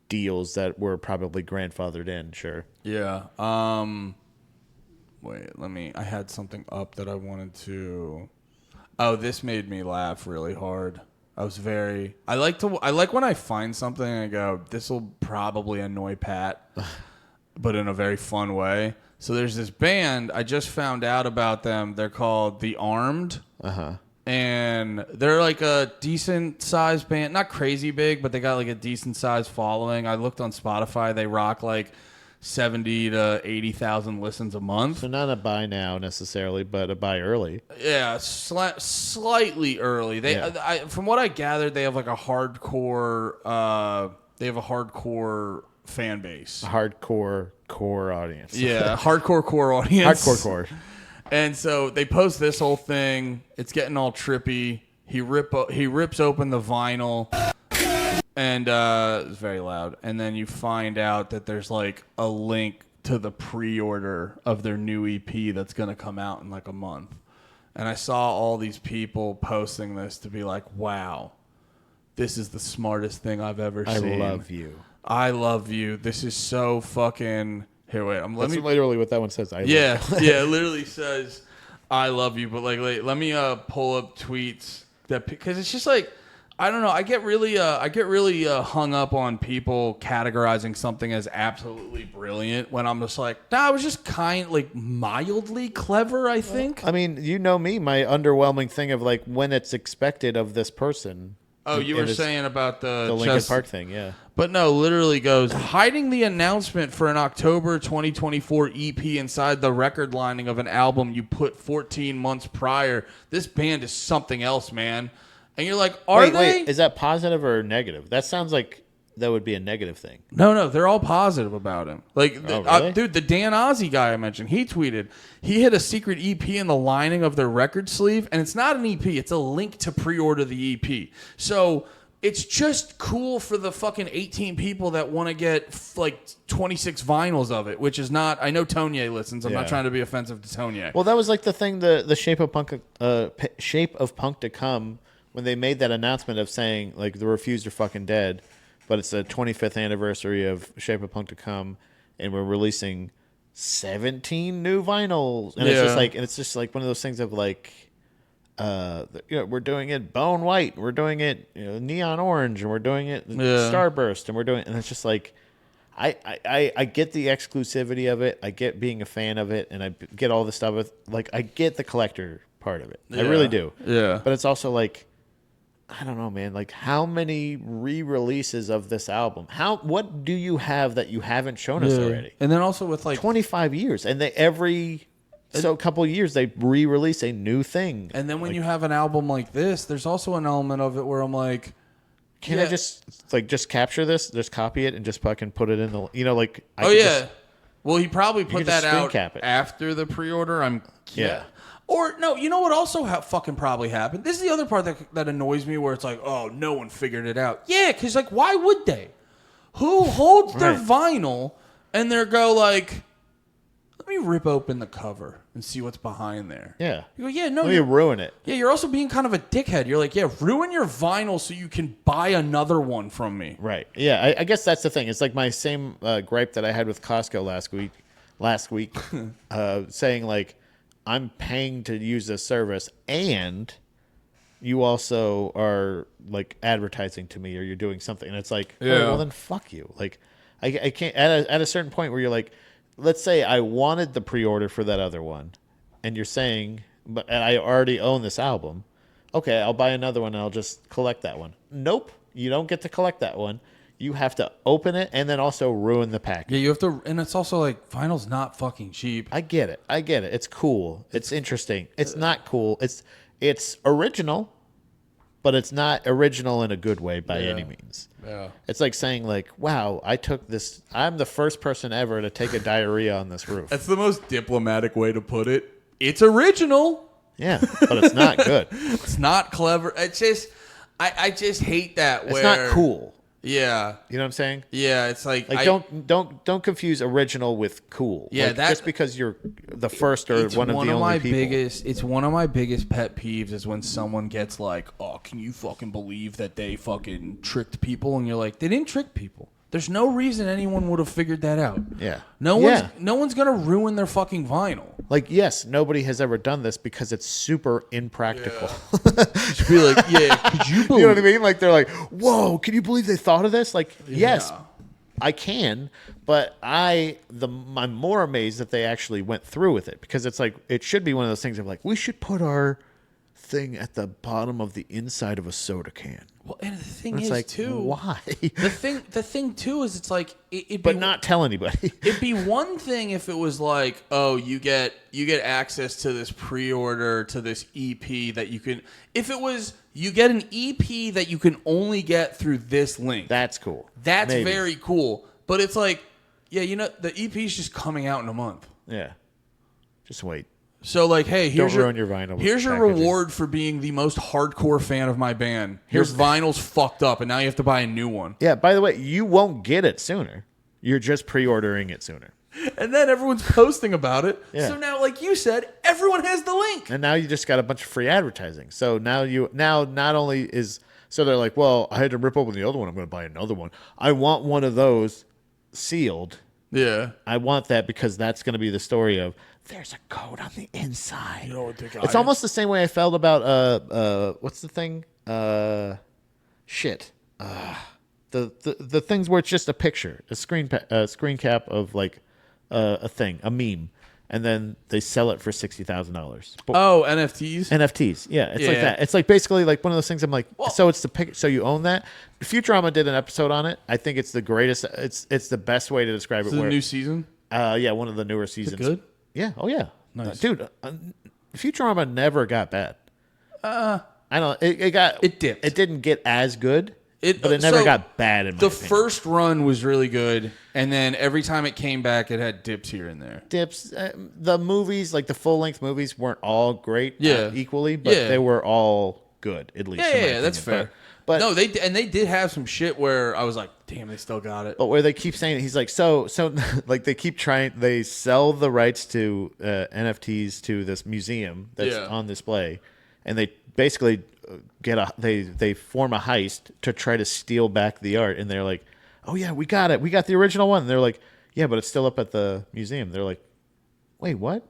deals that were probably grandfathered in. Sure. Yeah. Wait, I had something up that I wanted to. Oh, this made me laugh really hard. I like when I find something and I go, this will probably annoy Pat, but in a very fun way. So there's this band, I just found out about them. They're called The Armed. and they're like a decent sized band, not crazy big, but they got like a decent sized following. I looked on Spotify; they rock like 70 to 80,000 listens a month. So not a buy now necessarily, but a buy early. Yeah, slightly early. From what I gathered, they have like a hardcore. They have a hardcore fan base. A hardcore core audience. Yeah, hardcore core audience. Hardcore core. And so they post this whole thing. It's getting all trippy. He rips open the vinyl, and it's very loud. And then you find out that there's like a link to the pre-order of their new EP that's going to come out in like a month. And I saw all these people posting this to be like, wow, this is the smartest thing I've ever seen. I love you. I love you. This is so fucking... Here, wait. That's literally what that one says. Yeah, it literally says, I love you. But like, let me pull up tweets because it's just like, I don't know. I get really hung up on people categorizing something as absolutely brilliant when I'm just like, nah, I was just mildly clever, I think. I mean, you know me, my underwhelming thing of like when it's expected of this person. Oh, you were saying about the Linkin Park thing, yeah. But no, literally goes, hiding the announcement for an October 2024 EP inside the record lining of an album you put 14 months prior. This band is something else, man. And you're like, are they? Wait, is that positive or negative? That sounds like that would be a negative thing. No, they're all positive about him. Like, really? Dude, the Dan Ozzie guy I mentioned, he tweeted, he hit a secret EP in the lining of their record sleeve, and it's not an EP, it's a link to pre-order the EP. So it's just cool for the fucking 18 people that want to get like 26 vinyls of it, which is not. I know Tonye listens. I'm not trying to be offensive to Tonye. Well, that was like the thing, the Shape of Punk to come when they made that announcement of saying like the Refused are fucking dead, but it's the 25th anniversary of Shape of Punk to come, and we're releasing 17 new vinyls, and it's just like one of those things of like. We're doing it bone white, we're doing it neon orange, and we're doing it starburst, and we're doing, and it's just like, I get the exclusivity of it, I get being a fan of it, and I get all the stuff with, like, I get the collector part of it, I really do. Yeah. But it's also like, I don't know, man. Like, how many re-releases of this album? What do you have that you haven't shown us already? And then also with like 25 years, and a couple of years they re-release a new thing. And then when you have an album like this, there's also an element of it where I'm like, can I just capture this, just copy it, and just fucking put it in the well, he probably put that out cap it after the pre-order. Or no, you know what also fucking probably happened? This is the other part that annoys me, where it's like, oh, no one figured it out. Yeah, because like, why would they? Who holds their vinyl and they go like, let me rip open the cover and see what's behind there. Yeah. You go, yeah, no. Let me ruin it. Yeah, you're also being kind of a dickhead. You're like, yeah, ruin your vinyl so you can buy another one from me. Right. Yeah, I guess that's the thing. It's like my same gripe that I had with Costco last week, saying like, I'm paying to use this service, and you also are like advertising to me, or you're doing something. And it's like, well then fuck you. Like, I can't at a certain point where you're like, let's say I wanted the pre-order for that other one, and you're saying, and I already own this album. Okay, I'll buy another one and I'll just collect that one. Nope, you don't get to collect that one. You have to open it and then also ruin the package. Yeah, you have to, and it's also like, vinyl's not fucking cheap. I get it. It's cool. It's interesting. It's not cool. It's original, but it's not original in a good way by any means. Yeah. It's like saying like, wow, I'm the first person ever to take a diarrhea on this roof. That's the most diplomatic way to put it. It's original. Yeah, but it's not good. It's not clever. It's just, I just hate that. It's not cool. Yeah. You know what I'm saying? Yeah, it's like don't confuse original with cool. Yeah, like, just because you're the first or one of the only people. It's one of my biggest pet peeves is when someone gets like, "Oh, can you fucking believe that they fucking tricked people?" And you're like, "They didn't trick people. There's no reason anyone would have figured that out." Yeah. No one's going to ruin their fucking vinyl. Like, yes, nobody has ever done this because it's super impractical. Yeah. Just be like, yeah, could you believe? You know what I mean? Like, they're like, whoa, can you believe they thought of this? Like, yes, I can, but I'm more amazed that they actually went through with it, because it's like, it should be one of those things of like, we should put our thing at the bottom of the inside of a soda can. Well, and the thing is, like, too, why? the thing too is, it's like, but not tell anybody. It'd be one thing if it was like, oh, you get access to this pre-order to this EP that you can. If it was, you get an EP that you can only get through this link. That's cool. That's very cool. But it's like, yeah, the EP's just coming out in a month. Yeah, just wait. So, like, hey, here's your vinyl. Here's your reward for being the most hardcore fan of my band. Here's vinyl's fucked up, and now you have to buy a new one. Yeah, by the way, you won't get it sooner. You're just pre-ordering it sooner. And then everyone's posting about it. Yeah. So now, like you said, everyone has the link. And now you just got a bunch of free advertising. So now not only is... So they're like, well, I had to rip open the other one. I'm going to buy another one. I want one of those sealed. Yeah. I want that because that's going to be the story of... There's a code on the inside. You know what the guy It's almost the same way I felt about what's the thing? The things where it's just a picture, a screen cap of like a thing, a meme, and then they sell it for $60,000. Oh, NFTs. NFTs, yeah, it's like that. It's like basically like one of those things. I'm like, so it's the pic. So you own that. Futurama did an episode on it. I think it's the greatest. It's the best way to describe it. The new season. Yeah, one of the newer seasons. Is it good? Yeah. Oh, yeah. Nice. Dude, Futurama never got bad. I don't. It dipped. It didn't get as good, but it never got bad. In my opinion. First run was really good, and then every time it came back, it had dips here and there. Dips. The movies, like the full length movies, weren't all great. Equally, but they were all good at least. Yeah, that's fair. But no, they did have some shit where I was like, damn, they still got it. But where they keep saying, he's like, so like they keep trying, they sell the rights to NFTs to this museum that's on display, and they basically they form a heist to try to steal back the art, and they're like, oh yeah, we got it, we got the original one. And they're like, yeah, but it's still up at the museum. They're like, wait, what?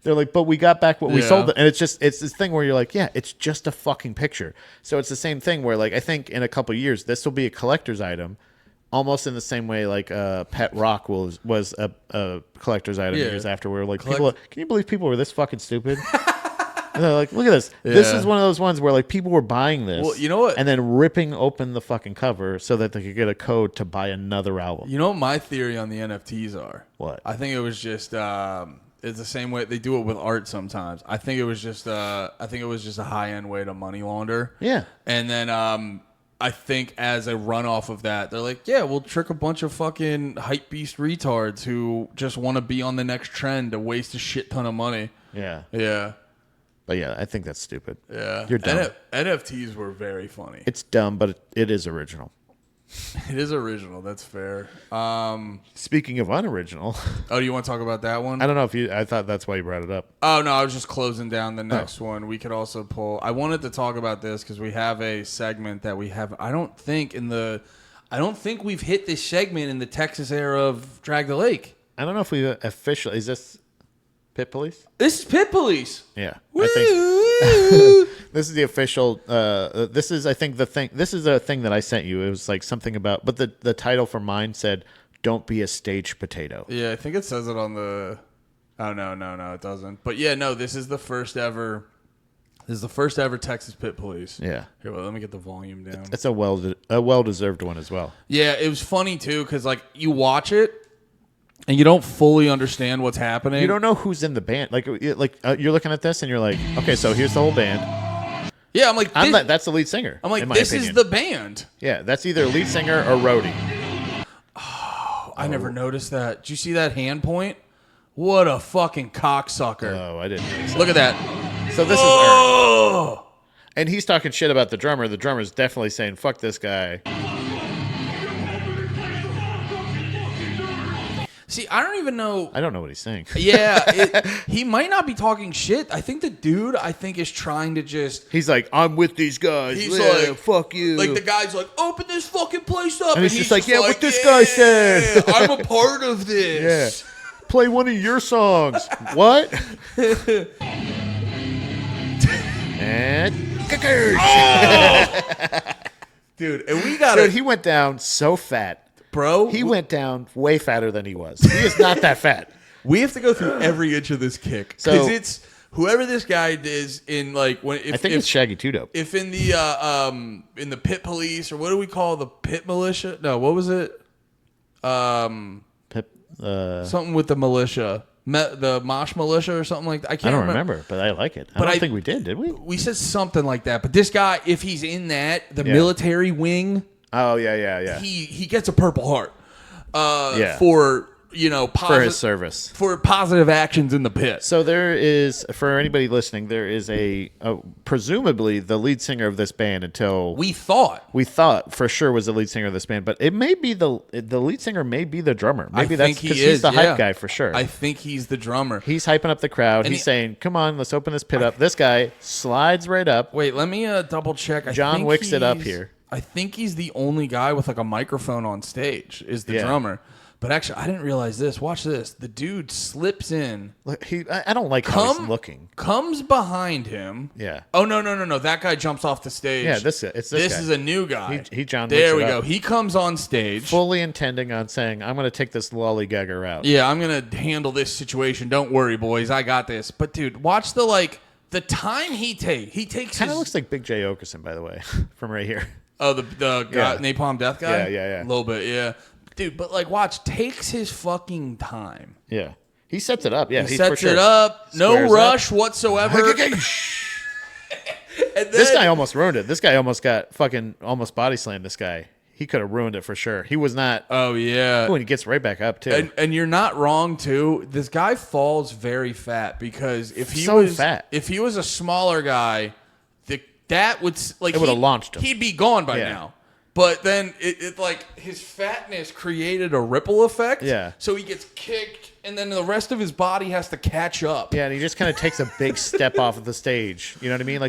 They're like, but we got back what we sold. And it's this thing where you're like, yeah, it's just a fucking picture. So it's the same thing where, like, I think in a couple of years, this will be a collector's item, almost in the same way like Pet Rock was a collector's item years after. Where like people, can you believe people were this fucking stupid? And they're like, look at this. Yeah. This is one of those ones where like people were buying this, well, you know what? And then ripping open the fucking cover so that they could get a code to buy another album. You know what my theory on the NFTs are? What? I think it was just it's the same way they do it with art sometimes. I think it was just a high end way to money launder. Yeah. And then I think as a runoff of that, they're like, yeah, we'll trick a bunch of fucking hype beast retards who just want to be on the next trend to waste a shit ton of money. Yeah. Yeah. But yeah, I think that's stupid. Yeah. You're dumb. NFTs were very funny. It's dumb, but it is original. It is original. That's fair. Speaking of unoriginal. Oh, do you want to talk about that one? I don't know if I thought that's why you brought it up. Oh, no, I was just closing down the next one. We could also pull. I wanted to talk about this because we have a segment that we have. I don't think we've hit this segment in the Texas era of Drag the Lake. I don't know if we officially. Is this Pit Police? This is Pit Police. Yeah. I think this is the official. This is, I think, the thing. This is a thing that I sent you. It was like something about, but the title for mine said, "Don't be a stage potato." Yeah, I think it says it on the. Oh no, it doesn't. But yeah, no, this is the first ever. This is the first ever Texas Pit Police. Yeah. Here, well, let me get the volume down. It's a well-deserved one as well. Yeah, it was funny too because like you watch it. And you don't fully understand what's happening. You don't know who's in the band. Like you're looking at this and you're like, okay, so here's the whole band. Yeah, I'm like, that's the lead singer. I'm like, this is the band. Yeah, that's either lead singer or roadie. Oh, I never noticed that. Did you see that hand point? What a fucking cocksucker. Oh, I didn't notice that. Look at that. So this is Ern. And he's talking shit about the drummer. The drummer's definitely saying, fuck this guy. See, I don't even know. I don't know what he's saying. Yeah, he might not be talking shit. I think the dude, is trying to just... He's like, I'm with these guys. He's like, fuck you. Like, the guy's like, open this fucking place up. And he's just like, yeah, what this guy said. I'm a part of this. Yeah. Play one of your songs. What? And... Oh! Dude, and we got Dude, he went down so fat. Bro, he went down way fatter than he was. He is not that fat. We have to go through every inch of this kick because whoever this guy is in like when I think it's Shaggy 2 Dope. If in the pit police or what do we call the pit militia? No, what was it? Something with the militia. The Mosh Militia or something like that. I don't remember, but I like it. I don't think we did we? We said something like that. But this guy, if he's in the military wing. Oh, yeah. He gets a Purple Heart for, for his service. For positive actions in the pit. So there is, for anybody listening, there is presumably the lead singer of this band until... We thought for sure was the lead singer of this band, but it may be the lead singer may be the drummer. Maybe that's because he's the hype guy for sure. I think he's the drummer. He's hyping up the crowd. He's saying, come on, let's open this pit up. This guy slides right up. Wait, let me double check. John Wicks it up here. I think he's the only guy with like a microphone on stage is the drummer. But actually, I didn't realize this. Watch this. The dude slips in. I don't like how he's looking. Comes behind him. Yeah. Oh, no. That guy jumps off the stage. Yeah, this guy. This is a new guy. He John Wicks There we go. He comes on stage. Fully intending on saying, I'm going to take this lollygagger out. Yeah, I'm going to handle this situation. Don't worry, boys. I got this. But, dude, watch the time he takes. He takes kind of looks like Big J. Okerson, by the way, from right here. Oh, the guy, Napalm Death guy? Yeah. A little bit, yeah. Dude, but watch, takes his fucking time. Yeah. He sets it up. Yeah, he sets it up. No rush whatsoever. This guy almost ruined it. This guy almost got almost body slammed this guy. He could have ruined it for sure. He was not. Oh, yeah. Oh, and he gets right back up, too. And you're not wrong, too. This guy falls very fat because if he was a smaller guy, that would it would have launched him. He'd be gone by now. But then it his fatness created a ripple effect. Yeah. So he gets kicked, and then the rest of his body has to catch up. Yeah, and he just kind of takes a big step off of the stage. You know what I mean?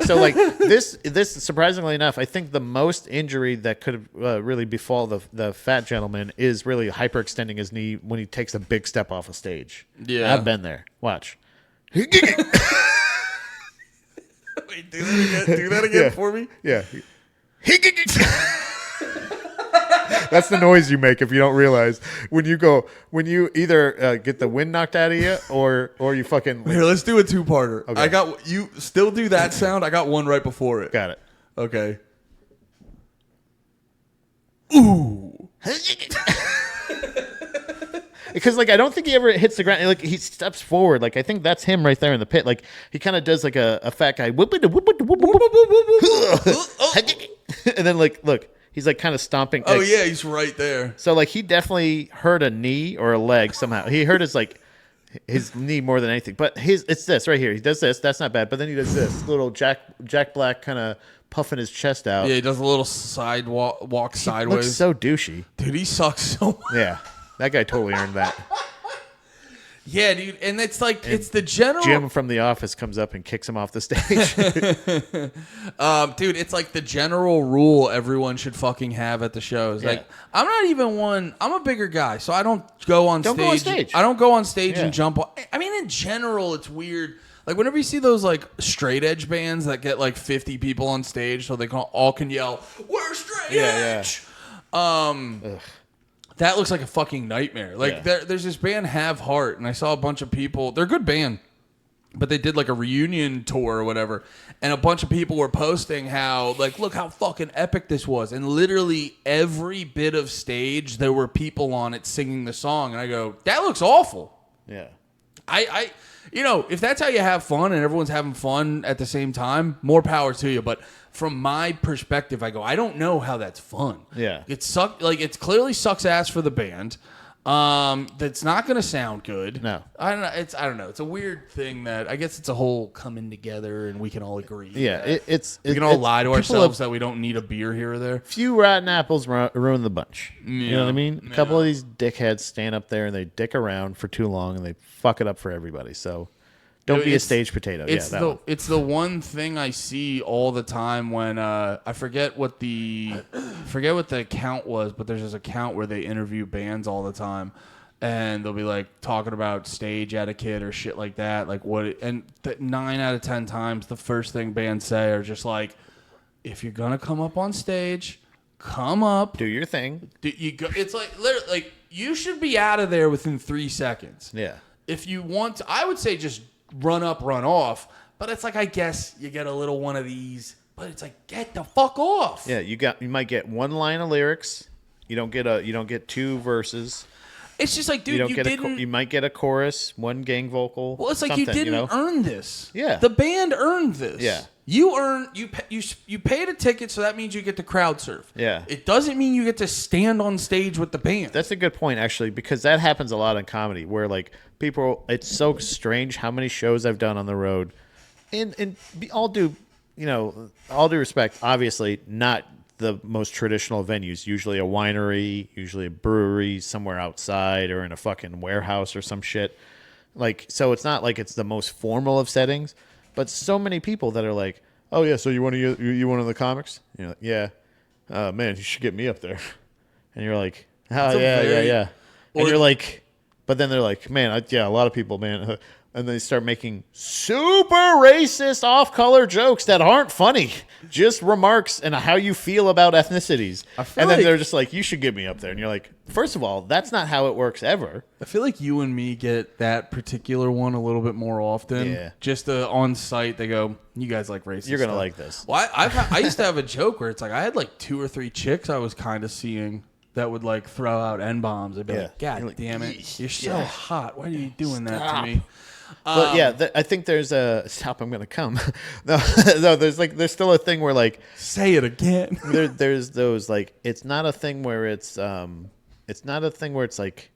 This surprisingly enough, I think the most injury that could really befall the fat gentleman is really hyperextending his knee when he takes a big step off a stage. Yeah, I've been there. Watch. Wait, do that again for me. Yeah. That's the noise you make if you don't realize when you either get the wind knocked out of you or you fucking. Here, let's do a two-parter. Okay. I got you. Still do that sound. I got one right before it. Got it. Okay. Ooh. Because I don't think he ever hits the ground. He steps forward. I think that's him right there in the pit. He kind of does a fat guy. And then look, he's kind of stomping. Oh yeah, he's right there. So he definitely hurt a knee or a leg somehow. He hurt his knee more than anything. But it's this right here. He does this. That's not bad. But then he does this little Jack Black kind of puffing his chest out. Yeah, he does a little walk sideways. Looks so douchey. Dude, he sucks so much. Yeah. That guy totally earned that. Yeah, dude, and it's it's the general. Jim from The Office comes up and kicks him off the stage. Dude, it's the general rule everyone should fucking have at the shows. Yeah. I'm not even one. I'm a bigger guy, so I don't go on stage. Don't go on stage. I don't go on stage and jump. I mean, in general, it's weird. Whenever you see those straight edge bands that get 50 people on stage, so they all can yell, "We're straight edge." Ugh. That looks like a fucking nightmare. There's this band, Have Heart, and I saw a bunch of people. They're a good band, but they did a reunion tour or whatever, and a bunch of people were posting how look how fucking epic this was, and literally every bit of stage there were people on it singing the song, and I go, that looks awful. Yeah, I if that's how you have fun and everyone's having fun at the same time, more power to you. But from my perspective, I go, I don't know how that's fun. Yeah. It it clearly sucks ass for the band. That's not going to sound good. No. I don't know. It's a weird thing that I guess it's a whole coming together and we can all agree. Yeah. We can all lie to ourselves that we don't need a beer here or there. Few rotten apples ruin the bunch. You know what I mean? A couple of these dickheads stand up there and they dick around for too long and they fuck it up for everybody. So don't be a stage potato. It's the one thing I see all the time when I forget what the account was, but there's this account where they interview bands all the time, and they'll be talking about stage etiquette or shit like that. 9 out of 10 times the first thing bands say are just if you're gonna come up on stage, come up, do your thing. It's literally you should be out of there within 3 seconds. Yeah. If you want to, I would say just run up, run off. But it's like, I guess you get a little one of these, but it's like, get the fuck off. Yeah, you might get one line of lyrics. You don't get two verses. It's just like, dude, you might get a chorus, one gang vocal. Well, it's like you didn't earn this. Yeah, the band earned this. Yeah, you paid a ticket, so that means you get to crowd surf. Yeah, it doesn't mean you get to stand on stage with the band. That's a good point, actually, because that happens a lot in comedy, where like people, it's so strange how many shows I've done on the road, and all due respect, obviously not the most traditional venues, usually a winery, usually a brewery, somewhere outside or in a fucking warehouse or some shit. Like, so it's not like it's the most formal of settings, but so many people that are like, oh yeah, so you one of the comics? You're like, yeah. Man, you should get me up there. And you're like, oh yeah. And you're like, but then they're like, man, a lot of people, man. And they start making super racist off-color jokes that aren't funny. Just remarks and how you feel about ethnicities. And then they're just like, you should get me up there. And you're like, first of all, that's not how it works ever. I feel like you and me get that particular one a little bit more often. Yeah. Just on site, they go, you guys like racist You're going to stuff. like this. Well, I used to have a joke where it's like, I had like 2 or 3 chicks I was kind of seeing that would like throw out N-bombs. I'd be like, God damn it. You're so hot. Why are you doing that to me? But yeah, I think there's a stop. I'm gonna come. No, there's still a thing where like say it again. there's those like it's not a thing where it's like,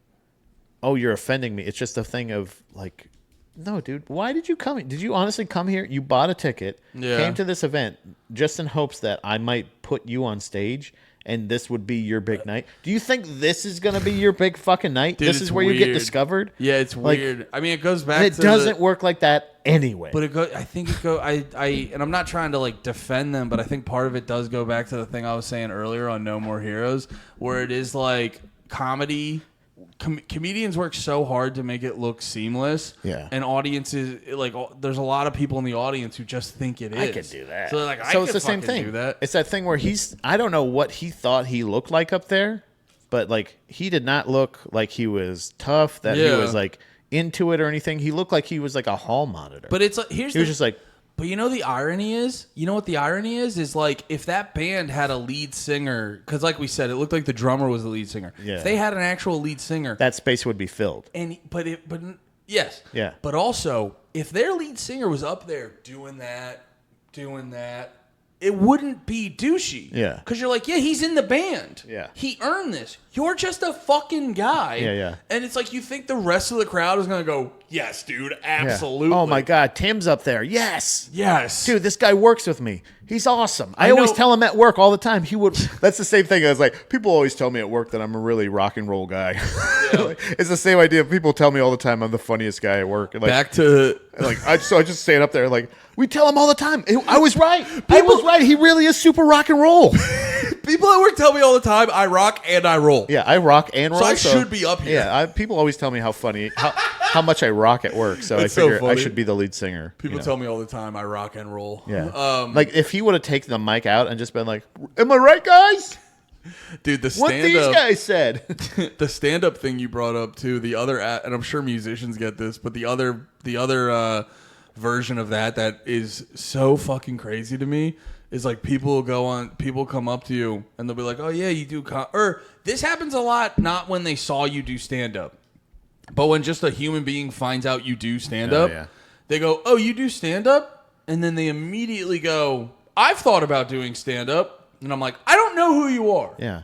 oh, you're offending me. It's just a thing of like, no, dude, why did you come? Did you honestly come here? You bought a ticket, came to this event just in hopes that I might put you on stage. And this would be your big night. Do you think this is going to be your big fucking night? Dude, this is where you get discovered? Yeah, it's weird. I mean, it goes back to... It doesn't work like that anyway. But I think it goes... And I'm not trying to, like, defend them, but I think part of it does go back to the thing I was saying earlier on No More Heroes, where it is, like, comedy... comedians work so hard to make it look seamless. Yeah. And audiences, like, there's a lot of people in the audience who just think it is. I could do that. So, like, it's the same thing. Do that. It's that thing where I don't know what he thought he looked like up there, but, like, he did not look like he was tough, that he was, like, into it or anything. He looked like he was, like, a hall monitor. But it's like, he was just like... But you know the irony is? You know what the irony is? Is like if that band had a lead singer, because like we said, it looked like the drummer was the lead singer. Yeah. If they had an actual lead singer, that space would be filled. Yes. Yeah. But also, if their lead singer was up there doing that, it wouldn't be douchey. Yeah. Because you're like, yeah, he's in the band. Yeah. He earned this. You're just a fucking guy. Yeah. And it's like you think the rest of the crowd is going to go, yes, dude, absolutely. Yeah. Oh, my God, Tim's up there. Yes. Yes. Dude, this guy works with me. He's awesome. I always tell him at work all the time. That's the same thing. I was like, people always tell me at work that I'm a really rock and roll guy. Yeah. It's the same idea. People tell me all the time I'm the funniest guy at work. I just stand up there like, we tell him all the time. I was right. I was right. He really is super rock and roll. People at work tell me all the time, I rock and I roll. Yeah, I rock and roll. So I should be up here. Yeah, people always tell me how funny, how much I rock at work. So I figure I should be the lead singer. People tell me all the time I rock and roll. Yeah. Like if he would have taken the mic out and just been like, "Am I right, guys?" Dude, what these guys said. The stand-up thing you brought up too. The other, and I'm sure musicians get this, but the other version of that is so fucking crazy to me. Is like people come up to you and they'll be like, oh yeah, you do or this happens a lot, not when they saw you do stand-up, but when just a human being finds out you do stand-up, they go, oh, you do stand-up? And then they immediately go, I've thought about doing stand-up. And I'm like, I don't know who you are. Yeah.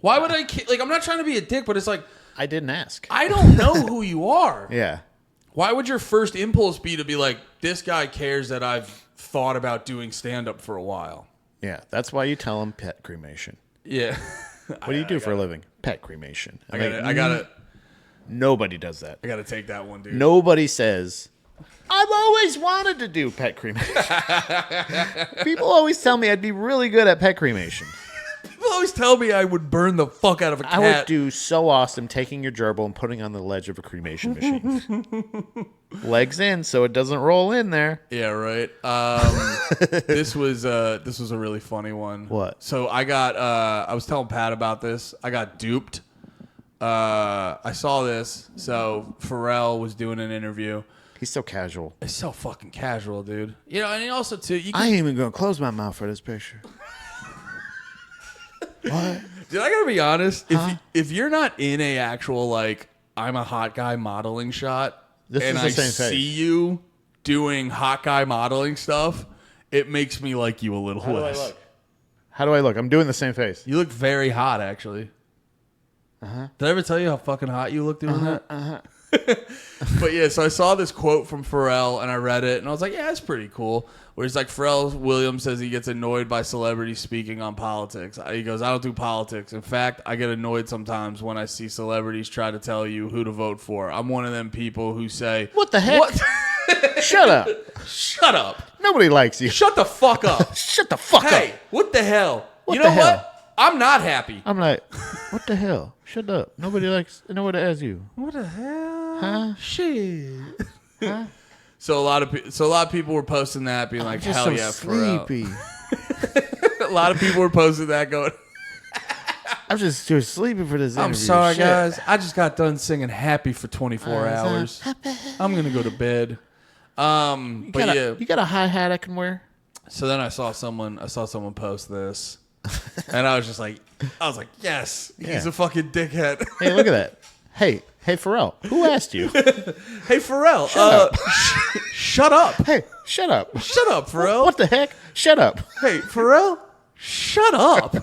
Why would I, like, I'm not trying to be a dick, but it's like, I didn't ask. I don't know who you are. Yeah. Why would your first impulse be to be like, this guy cares that I've thought about doing stand-up for a while? Yeah, that's why you tell him pet cremation. Yeah. What do you do for a living? Pet cremation. I got it. Nobody does that. I got to take that one, dude. Nobody says, I've always wanted to do pet cremation. People always tell me I'd be really good at pet cremation. People always tell me I would burn the fuck out of a cat. I would do so awesome taking your gerbil and putting on the ledge of a cremation machine. Legs in so it doesn't roll in there. Yeah, right. This was a really funny one. What? So I was telling Pat about this. I got duped. I saw this. So Farrell was doing an interview. He's so casual. It's so fucking casual, dude. You know, and also too, I ain't even gonna close my mouth for this picture. What? Dude, I gotta be honest. If you're not in a actual like I'm a hot guy modeling shot, and I see you doing hot guy modeling stuff, it makes me like you a little less. How do I look? I'm doing the same face. You look very hot, actually. Did I ever tell you how fucking hot you look doing that? But yeah, so I saw this quote from Farrell and I read it and I was like, yeah, that's pretty cool. Where he's like, Farrell Williams says he gets annoyed by celebrities speaking on politics. He goes, I don't do politics. In fact, I get annoyed sometimes when I see celebrities try to tell you who to vote for. I'm one of them people who say, what the heck? What? Shut up. Shut up. Nobody likes you. Shut the fuck up. Shut the fuck up. Hey, what the hell? You know what? I'm not happy. I'm like, what the hell? Shut up. Nobody asks you. What the hell? Huh? Shit. Huh? So a lot of people were posting that, being like, "Hell yeah, sleepy." A lot of people were posting that, going, "I'm just too sleepy for this." I'm sorry, guys. I just got done singing "Happy" for 24 hours. I'm gonna go to bed. You got a hi hat I can wear. So then I saw someone post this, and I was like, yes, he's a fucking dickhead. Hey, look at that. Hey, Farrell, who asked you? Hey, Farrell, shut up. Hey, shut up. Shut up, Farrell. What the heck? Shut up. Hey, Farrell, shut up.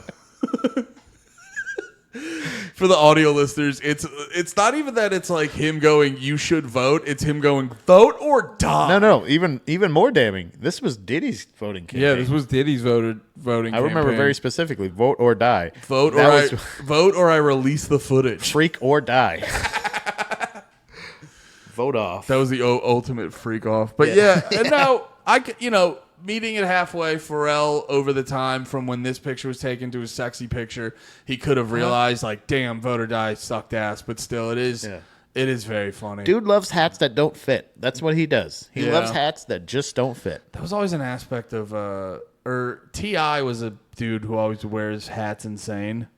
For the audio listeners, it's not even that it's like him going, you should vote. It's him going, vote or die. No. Even more damning. This was Diddy's voting campaign. Yeah, this was Diddy's voting campaign. I remember very specifically, vote or die. Vote or I release the footage. Freak or die. Vote off. That was the ultimate freak off. But yeah, and now meeting it halfway, Farrell, over the time from when this picture was taken to his sexy picture, he could have realized, like, damn, vote or die sucked ass. But still, it is very funny. Dude loves hats that don't fit. That's what he does. He loves hats that just don't fit. That was always an aspect of, T.I. was a dude who always wears hats insane.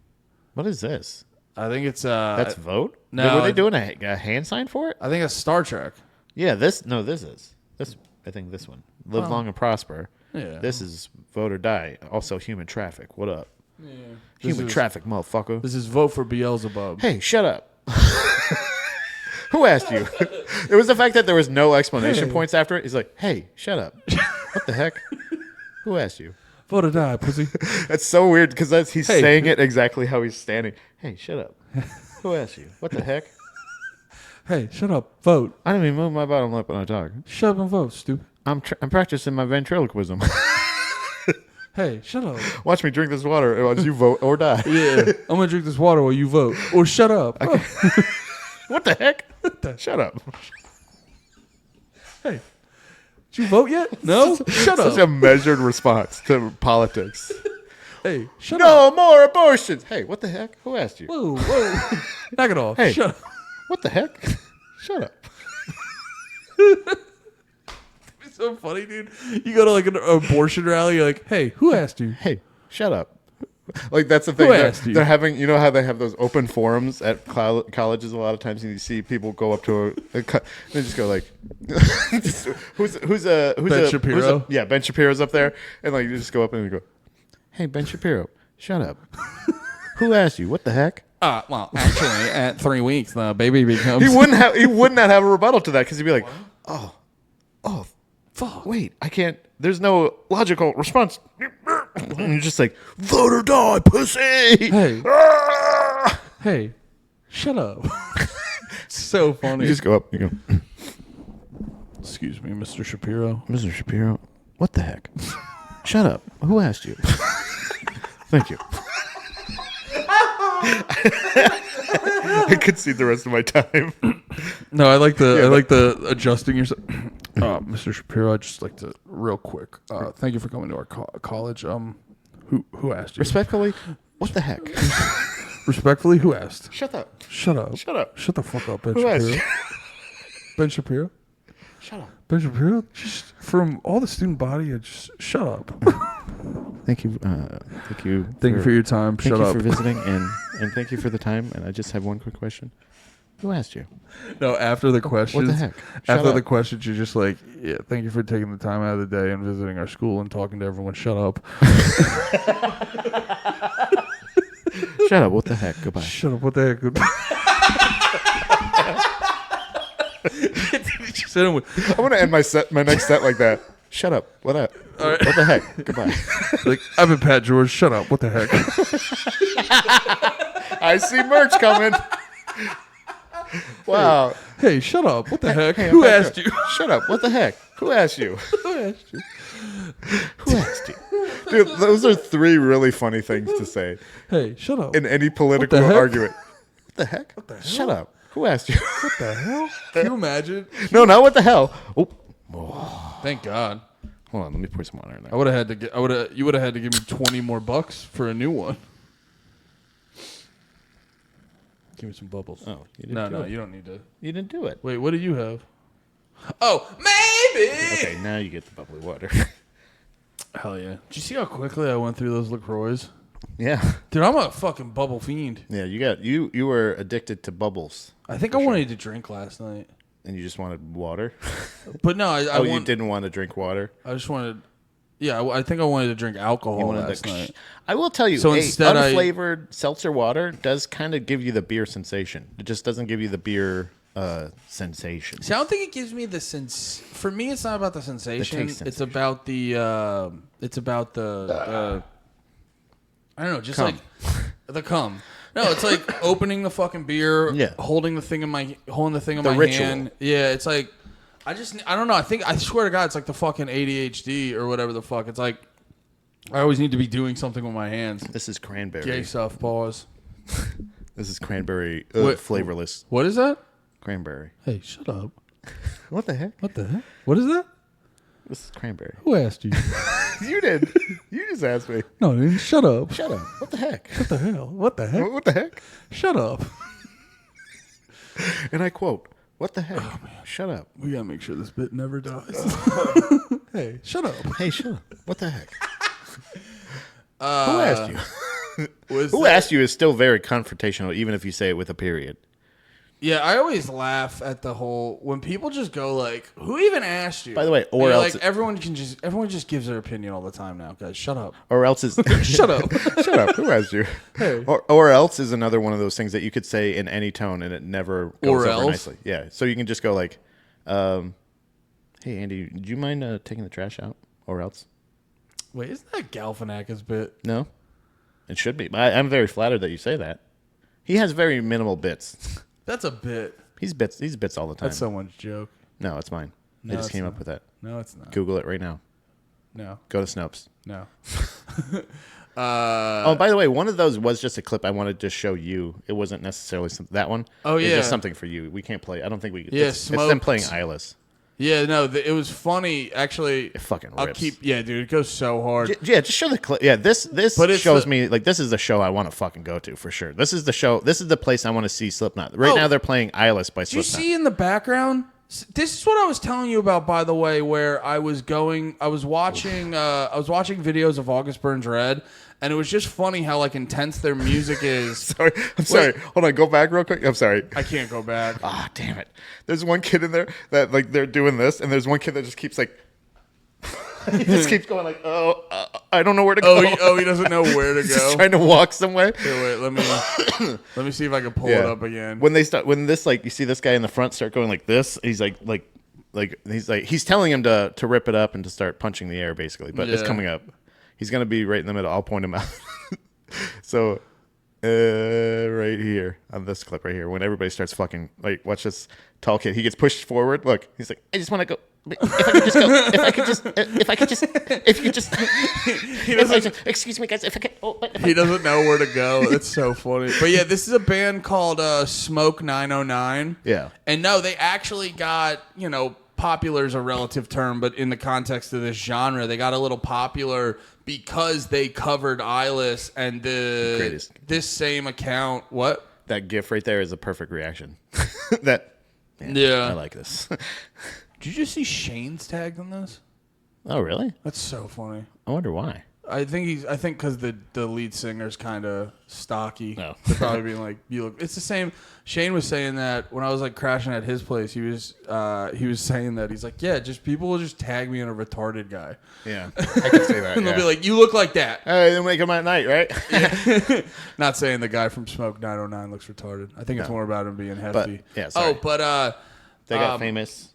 What is this? I think it's... That's vote? No. Were they doing a hand sign for it? I think it's Star Trek. Yeah, this is. I think this one. Live long and prosper. Yeah. This is vote or die. Also, human traffic. What up? Yeah. Human traffic, motherfucker. This is vote for Beelzebub. Hey, shut up. Who asked you? It was the fact that there was no explanation points after it. He's like, hey, shut up. What the heck? Who asked you? Vote or die, pussy. That's so weird because he's saying it exactly how he's standing. Hey, shut up. Who asked you? What the heck? Hey, shut up. Vote. I don't even move my bottom lip when I talk. Shut up and vote, stupid. I'm practicing my ventriloquism. Hey, shut up. Watch me drink this water as you vote or die. Yeah, I'm going to drink this water while you vote. Or shut up. What the heck? Shut up. Hey, did you vote yet? No? Shut up. Such a measured response to politics. Hey, shut up. No more abortions. Hey, what the heck? Who asked you? Whoa. Knock it off. Hey, shut up. What the heck? Shut up. It's so funny, dude. You go to like an abortion rally, you're like, hey, who asked you? Hey, shut up. Like, that's the thing. Who asked you? They're having, you know how they have those open forums at colleges a lot of times, and you see people go up to they just go like, who's Ben Shapiro? Ben Shapiro's up there, and like you just go up and you go, hey, Ben Shapiro, shut up. Who asked you? What the heck? Well, actually, at 3 weeks, the baby becomes. He would not have a rebuttal to that because he'd be like, oh, fuck. Wait, I can't. There's no logical response. And you're just like, vote or die, pussy. Hey, hey, shut up. So funny. You just go up. You go. Excuse me, Mr. Shapiro. Mr. Shapiro, what the heck? Shut up. Who asked you? Thank you. I could see the rest of my time. No, I like the adjusting yourself. Mr. Shapiro, I'd just like to real quick. Thank you for coming to our college. Who asked you? Respectfully, what the heck? Respectfully, who asked? Shut up. Shut up. Shut up. Shut the fuck up, Ben Who Shapiro. asked? Ben Shapiro. Shut up. Ben Shapiro. Just from all the student body, just shut up. Thank you. Thank you. Thank you for your time. Thank you for visiting, and thank you for the time. And I just have one quick question. Who asked you? No, after the questions. What the heck? After the questions, you're just like, yeah, thank you for taking the time out of the day and visiting our school and talking to everyone. Shut up. Shut up. What the heck? Goodbye. Shut up. What the heck? Goodbye. I want to end my next set like that. Shut up. What up? Right. What the heck? Goodbye. Like, I've been Pat George. Shut up. What the heck? I see merch coming. Wow. Hey, shut up. What the heck? Hey, Who asked you? Shut up. What the heck? Who asked you? Who asked you? Who asked you? Dude, those are 3 really funny things to say. Hey, shut up. In any political argument. What the heck? What the hell? Shut up. Who asked you? What the hell? Can you imagine? No, not what the hell. Oh. Thank God. Hold on, let me pour some water in there. You would have had to give me $20 more for a new one. Give me some bubbles. Oh, you didn't No, you don't need to. You didn't do it. Wait, what do you have? Oh, maybe. Okay, now you get the bubbly water. Hell yeah. Did you see how quickly I went through those LaCroix? Yeah. Dude, I'm a fucking bubble fiend. Yeah, you were addicted to bubbles. I think I wanted to drink last night. And you just wanted water? But no, you didn't want to drink water? I just wanted... Yeah, I think I wanted to drink alcohol last night. I will tell you, so instead unflavored seltzer water does kind of give you the beer sensation. It just doesn't give you the beer sensation. See, I don't think it gives me the sense. For me, it's not about the sensation. It's about the. I don't know, just cum. like the cum. No, it's like opening the fucking beer, holding the thing in my ritual. hand. Yeah, it's like I don't know. I swear to God, it's like the fucking ADHD or whatever the fuck. It's like I always need to be doing something with my hands. This is cranberry. Gay stuff. Pause. This is cranberry, flavorless. What is that? Cranberry. Hey, shut up. What the heck? What the heck? What is that? This is cranberry. Who asked you? You did. You just asked me. No, dude, shut up. Shut up. What the heck? What the hell? What the heck? What the heck? Shut up. And I quote, what the heck? Oh, man. Shut up. We gotta make sure this bit never dies. Hey, shut up. Hey, shut up. What the heck? Who asked you? Who asked you is still very confrontational, even if you say it with a period. Yeah, I always laugh at the whole when people just go like, "Who even asked you?" By the way, or else like everyone just gives their opinion all the time now, guys. Shut up. Or else is shut up. Shut up. Who asked you? Hey. Or else is another one of those things that you could say in any tone and it never goes over nicely. Yeah, so you can just go like, "Hey Andy, do you mind taking the trash out?" Or else. Wait, isn't that Galifianakis bit? No, it should be. I'm very flattered that you say that. He has very minimal bits. That's a bit. He's bits all the time. That's someone's joke. No, it's mine. I just came up with that. No, it's not. Google it right now. No. Go to Snopes. No. Oh, by the way, one of those was just a clip I wanted to show you. It wasn't necessarily that one. Oh, yeah. It's just something for you. We can't play. I don't think we could. Yeah, it's them playing Eyeless. Yeah, no, it was funny. Actually, it fucking rips. Yeah, dude, it goes so hard. Yeah, just show the clip. Yeah, this shows me like this is the show I want to fucking go to for sure. This is the show. This is the place I want to see Slipknot. Right now they're playing Eyeless by Slipknot. Did you see in the background? This is what I was telling you about, by the way, where I was watching videos of August Burns Red, and it was just funny how like intense their music is. I'm sorry. Hold on, go back real quick. I'm sorry. I can't go back. Ah, damn it. There's one kid in there that like they're doing this, and there's one kid that just keeps like he just keeps going like, I don't know where to go. He doesn't know where to He's go. Just trying to walk somewhere. Here, wait, let me see if I can pull it up again. When this like you see this guy in the front start going like this, he's he's telling him to rip it up and to start punching the air basically, but it's coming up. He's gonna be right in the middle. I'll point him out. So right here on this clip right here, when everybody starts fucking like watch this tall kid. He gets pushed forward. Look, he's like, I just want to go. If I could just excuse me guys, if I could he doesn't know where to go. It's so funny. But yeah, this is a band called Smoke 909. Yeah. And no, they actually got, popular is a relative term, but in the context of this genre, they got a little popular because they covered Eyeless and this same account. What? That gif right there is a perfect reaction. I like this. Did you just see Shane's tagged on this? Oh, really? That's so funny. I wonder why. I think because the lead singer's kind of stocky. No. They're probably being like, you look. It's the same. Shane was saying that when I was like crashing at his place. He was saying that he's like, yeah, just people will just tag me in a retarded guy. Yeah, I can say that. And they'll be like, you look like that. They'll make them at night, right? Yeah. Not saying the guy from Smoke 909 looks retarded. I think it's more about him being hefty. But, yeah, sorry. They got famous.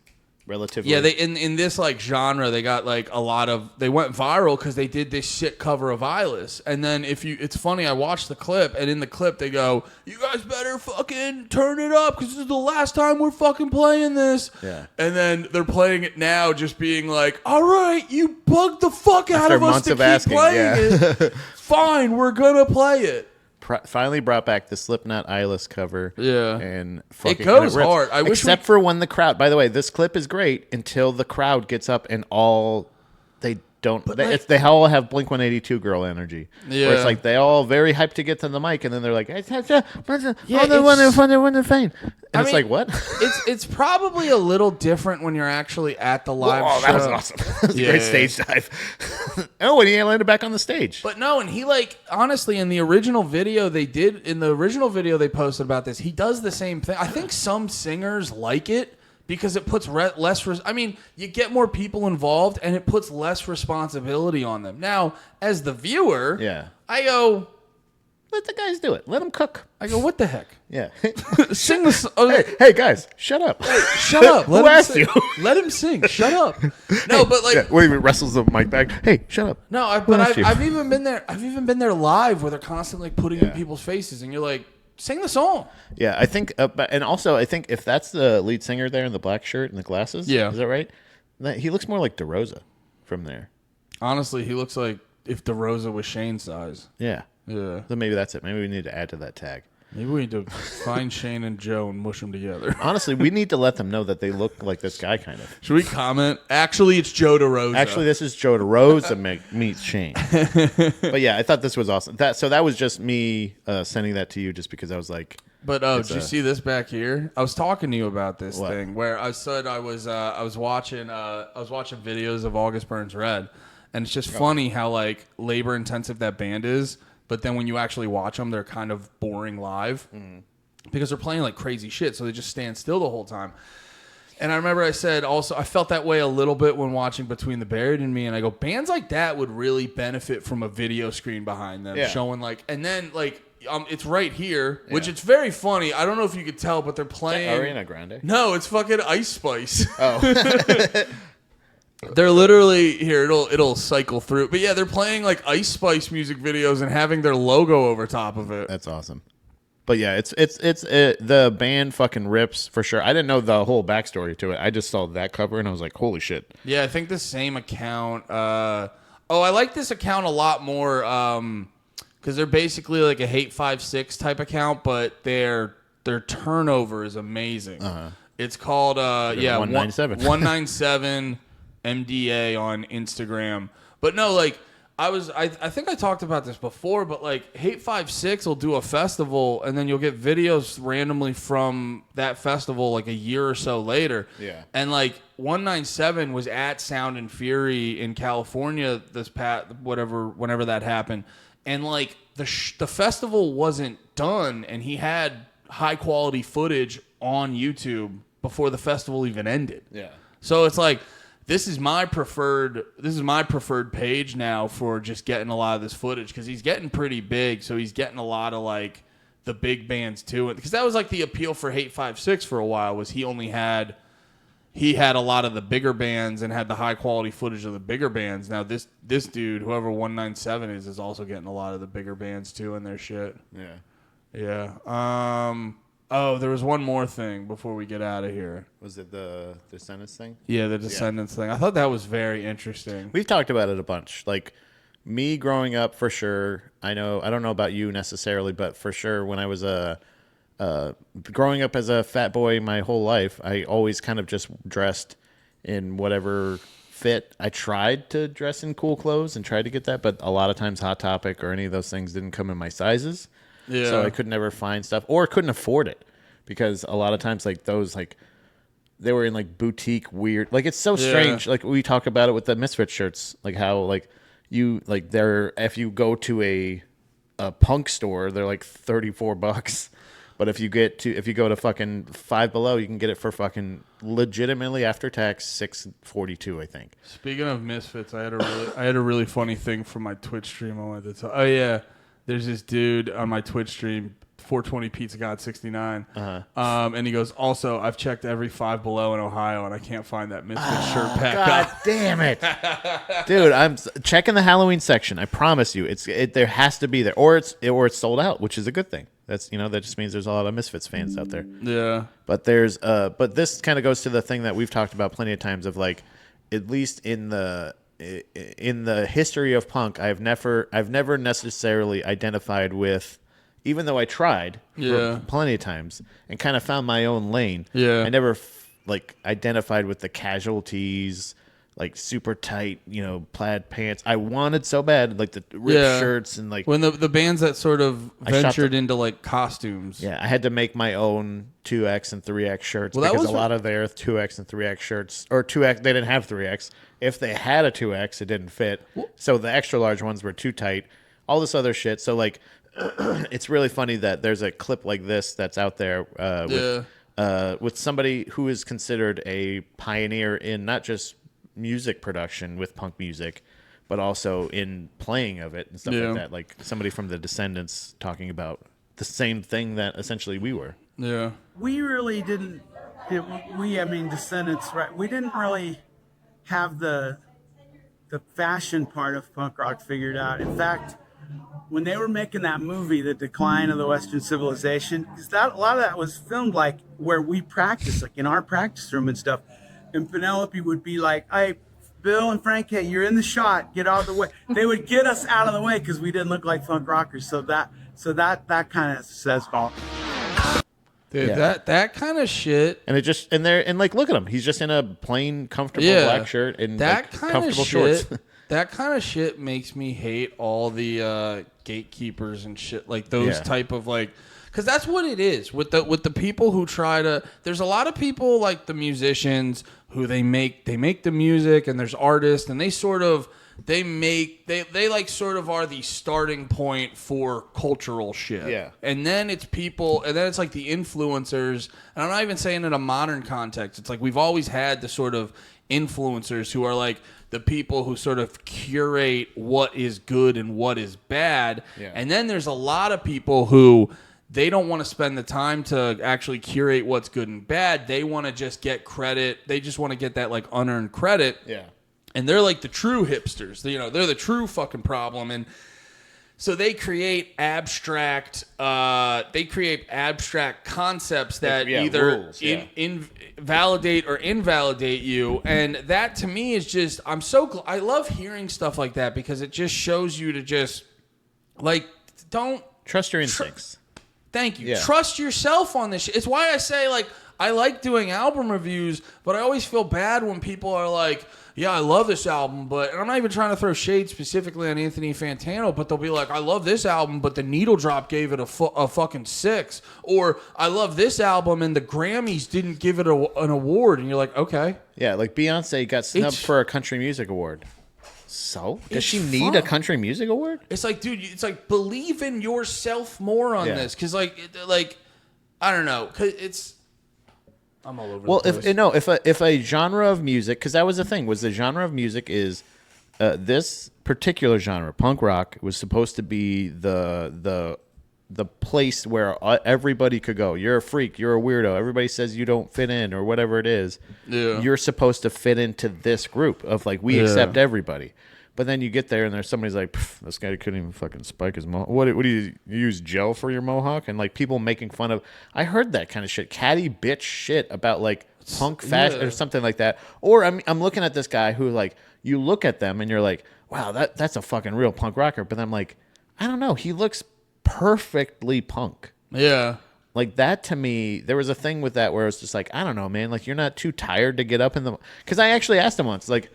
Relatively. Yeah, they in this like genre, they got like a lot of. They went viral because they did this shit cover of Eyeless, and then it's funny. I watched the clip, and in the clip they go, "You guys better fucking turn it up because this is the last time we're fucking playing this." Yeah. And then they're playing it now, just being like, "All right, you bugged the fuck out of us to keep playing it. Fine, we're gonna play it." Finally brought back the Slipknot Eyeless cover. Yeah. And it goes hard. Except for when the crowd, by the way, this clip is great until the crowd gets up and they don't, they all have Blink-182 girl energy. Yeah. Where it's like they all very hyped to get to the mic and then they're like, and it's like, what? It's probably a little different when you're actually at the live show. Oh, that was awesome. That was a great stage dive. And he landed back on the stage. But no, and he honestly, in the original video they posted about this, he does the same thing. I think some singers like it because it puts you get more people involved and it puts less responsibility on them. Now, as the viewer, I go, let the guys do it. Let them cook. I go, what the heck? Yeah. Sing this. Hey, guys, shut up. Hey, shut up. Who asked you? Let him sing. Shut up. No, but what even wrestles the mic back? Hey, shut up. No, I've even been there. I've even been there live where they're constantly putting in people's faces, and you're like, sing the song. Yeah, I think, and also I think if that's the lead singer there in the black shirt and the glasses, is that right? He looks more like DeRosa from there. Honestly, he looks like if DeRosa was Shane's size. Yeah. Yeah. So maybe that's it. Maybe we need to add to that tag. Maybe we need to find Shane and Joe and mush them together. Honestly, we need to let them know that they look like this guy kind of. Should we comment? Actually, it's Joe DeRosa. Actually, this is Joe DeRosa meets Shane. But yeah, I thought this was awesome. That was just me sending that to you just because I was like. But did you see this back here? I was talking to you about this thing where I said I was watching videos of August Burns Red, and it's just funny how labor intensive that band is. But then when you actually watch them, they're kind of boring live because they're playing like crazy shit. So they just stand still the whole time. And I remember I said also, I felt that way a little bit when watching Between the Buried and Me. And I go, bands like that would really benefit from a video screen behind them showing and then it's right here, which it's very funny. I don't know if you could tell, but they're playing. Ariana Grande? No, it's fucking Ice Spice. Oh. They're literally here. It'll cycle through, but yeah, they're playing like Ice Spice music videos and having their logo over top of it. That's awesome. But yeah, it's the band fucking rips for sure. I didn't know the whole backstory to it. I just saw that cover and I was like, holy shit. Yeah, I think the same account. I like this account a lot more because they're basically like a Hate 5-6 type account, but their turnover is amazing. It's called 197. 197. MDA on Instagram. But no, I think I talked about this before, but Hate 5-6 will do a festival and then you'll get videos randomly from that festival a year or so later. Yeah. And 197 was at Sound and Fury in California whenever that happened. And the festival wasn't done and he had high quality footage on YouTube before the festival even ended. Yeah. So it's this is my preferred page now for just getting a lot of this footage because he's getting pretty big, so he's getting a lot of the big bands too. Because that was the appeal for Hate 5-6 for a while was he had a lot of the bigger bands and had the high quality footage of the bigger bands. Now this dude, whoever 197 is also getting a lot of the bigger bands too in their shit. Yeah. Yeah. There was one more thing before we get out of here. Was it the Descendants thing? Yeah, the Descendants thing. I thought that was very interesting. We've talked about it a bunch. Me growing up, for sure. I don't know about you necessarily, but for sure when I was growing up as a fat boy my whole life, I always kind of just dressed in whatever fit. I tried to dress in cool clothes and tried to get that, but a lot of times Hot Topic or any of those things didn't come in my sizes. Yeah. So I could never find stuff or couldn't afford it because a lot of times those they were in boutique weird it's so strange. We talk about it with the Misfit shirts, how you like they're if you go to a punk store, they're like $34. But if you go to fucking Five Below, you can get it for fucking legitimately after tax $642, I think. Speaking of misfits, I had a really funny thing from my Twitch stream I wanted to tell. Oh yeah, there's this dude on my Twitch stream, 420 Pizza God 69, and he goes, also I've checked every Five Below in Ohio and I can't find that misfit shirt pack. God damn it, dude! I'm checking the Halloween section. I promise you, there has to be there, or it's sold out, which is a good thing. That's that just means there's a lot of Misfits fans out there. Yeah. But this kind of goes to the thing that we've talked about plenty of times of like, at least in the history of punk, I've never necessarily identified with, even though I tried plenty of times and kind of found my own lane. Yeah. I never identified with the Casualties, like super tight, plaid pants. I wanted so bad, like the ripped shirts and like when the bands that sort of ventured into like costumes. Yeah, I had to make my own 2X and 3X shirts because a lot of their 2X and 3X shirts, or 2X, they didn't have 3X. If they had a 2X, it didn't fit. So the extra large ones were too tight. All this other shit. So like, it's really funny that there's a clip like this that's out there with somebody who is considered a pioneer in not just music production with punk music, but also in playing of it and stuff like that. Like somebody from the Descendants talking about the same thing that essentially we were. Yeah. We really didn't. I mean, Descendants, right? We didn't really have the fashion part of punk rock figured out. In fact, when they were making that movie, The Decline of the Western Civilization, because a lot of that was filmed like where we practice, like in our practice room and stuff. And Penelope would be like, "Hey, Bill and Frank, hey, you're in the shot. Get out of the way." They would get us out of the way because we didn't look like punk rockers. So that kind of says all. Dude, that kind of shit. And like look at him. He's just in a plain, comfortable black shirt and that like, comfortable shorts. That kind of shit makes me hate all the gatekeepers and shit, like those type of like. Because that's what it is with the people who try to. There's a lot of people like the musicians who they make the music, and there's artists, and they sort of they like sort of are the starting point for cultural shit. Yeah. And then it's people, and then it's like the influencers, and I'm not even saying in a modern context. It's like we've always had the sort of influencers who are like the people who sort of curate what is good and what is bad. Yeah. And then there's a lot of people who. They don't want to spend the time to actually curate what's good and bad. They want to just get credit. They just want to get that like unearned credit. Yeah. And they're like the true hipsters. They're the true fucking problem. And so they create abstract concepts that either validate or invalidate you. And that to me is just, I love hearing stuff like that because it just shows you to just like, don't trust your instincts. Thank you. Yeah. Trust yourself on this shit. It's why I say, like, I like doing album reviews, but I always feel bad when people are like, yeah, I love this album, but... And I'm not even trying to throw shade specifically on Anthony Fantano, but they'll be like, I love this album, but the Needle Drop gave it a fucking 6. Or, I love this album, and the Grammys didn't give it an award. And you're like, okay. Yeah, like Beyonce got snubbed for a country music award. So? Does she need a country music award? It's like, dude, it's like, believe in yourself more on this. Because, like, I don't know. Cause it's... I'm all over the place. If a genre of music... Because that was the thing, was the genre of music is... this particular genre, punk rock, was supposed to be the place where everybody could go. You're a freak. You're a weirdo. Everybody says you don't fit in or whatever it is. Yeah. You're supposed to fit into this group of like, we accept everybody. But then you get there and there's somebody's like, this guy couldn't even fucking spike his mohawk. What do you use gel for your mohawk? And like people making fun of, I heard that kind of shit, catty bitch shit about like punk fashion or something like that. Or I'm looking at this guy who like, you look at them and you're like, wow, that's a fucking real punk rocker. But I'm like, I don't know. He looks perfectly punk. Yeah. Like that to me, there was a thing with that where it was just like, I don't know, man. Like you're not too tired to get up in the... Because I actually asked him once, like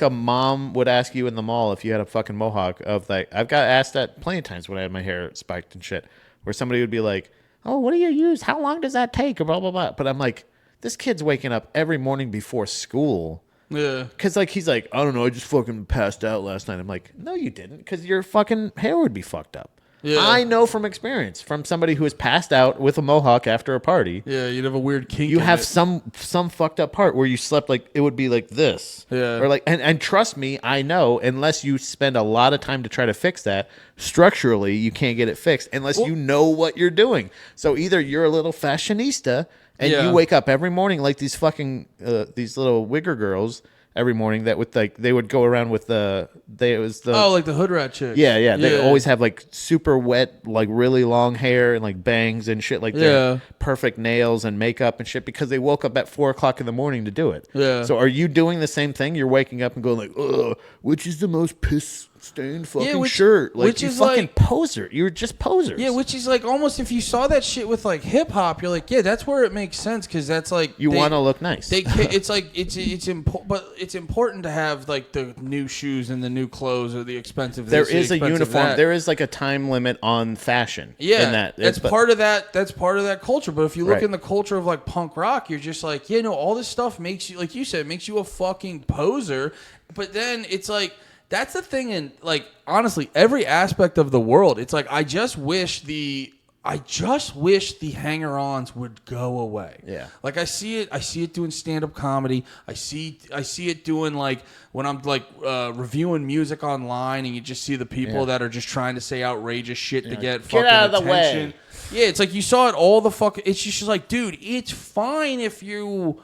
a mom would ask you in the mall if you had a fucking mohawk of like... I've got asked that plenty of times when I had my hair spiked and shit. Where somebody would be like, oh, what do you use? How long does that take? Or blah, blah, blah. But I'm like, this kid's waking up every morning before school Yeah. Because, like, he's like, I don't know, I just fucking passed out last night. I'm like, no, you didn't, because your fucking hair would be fucked up. Yeah. I know from experience, from somebody who has passed out with a mohawk after a party. Yeah, you'd have a weird kink. You have some fucked up part where you slept like it would be like this. Yeah. Or like, and trust me, I know, unless you spend a lot of time to try to fix that, structurally, you can't get it fixed unless you know what you're doing. So either you're a little fashionista and you wake up every morning like these fucking, these little wigger girls every morning that would like they would go around with like the hood rat chick. Yeah. They always have like super wet, like really long hair and like bangs and shit like that. Perfect nails and makeup and shit because they woke up at 4:00 in the morning to do it. Yeah. So are you doing the same thing? You're waking up and going like, ugh, which is the most piss stained fucking shirt? Like, you fucking like, poser. You're just posers. Yeah, which is like almost if you saw that shit with like hip hop, you're like, yeah, that's where it makes sense because that's like you want to look nice. It's like it's important, but it's important to have like the new shoes and the new clothes or the expensive. There is a uniform. There is like a time limit on fashion. Yeah, that's part of that. That's part of that culture. But if you look in the culture of like punk rock, you're just like, yeah, no, all this stuff makes you, like you said, makes you a fucking poser. But then it's like. That's the thing in, like, honestly, every aspect of the world. It's like, I just wish the hanger-ons would go away. Yeah. Like, I see it doing stand-up comedy. I see it doing, like, when I'm, like, reviewing music online and you just see the people that are just trying to say outrageous shit to get fucking out of the attention. way. Yeah, it's like you saw it all the fucking... It's just like, dude, it's fine if you...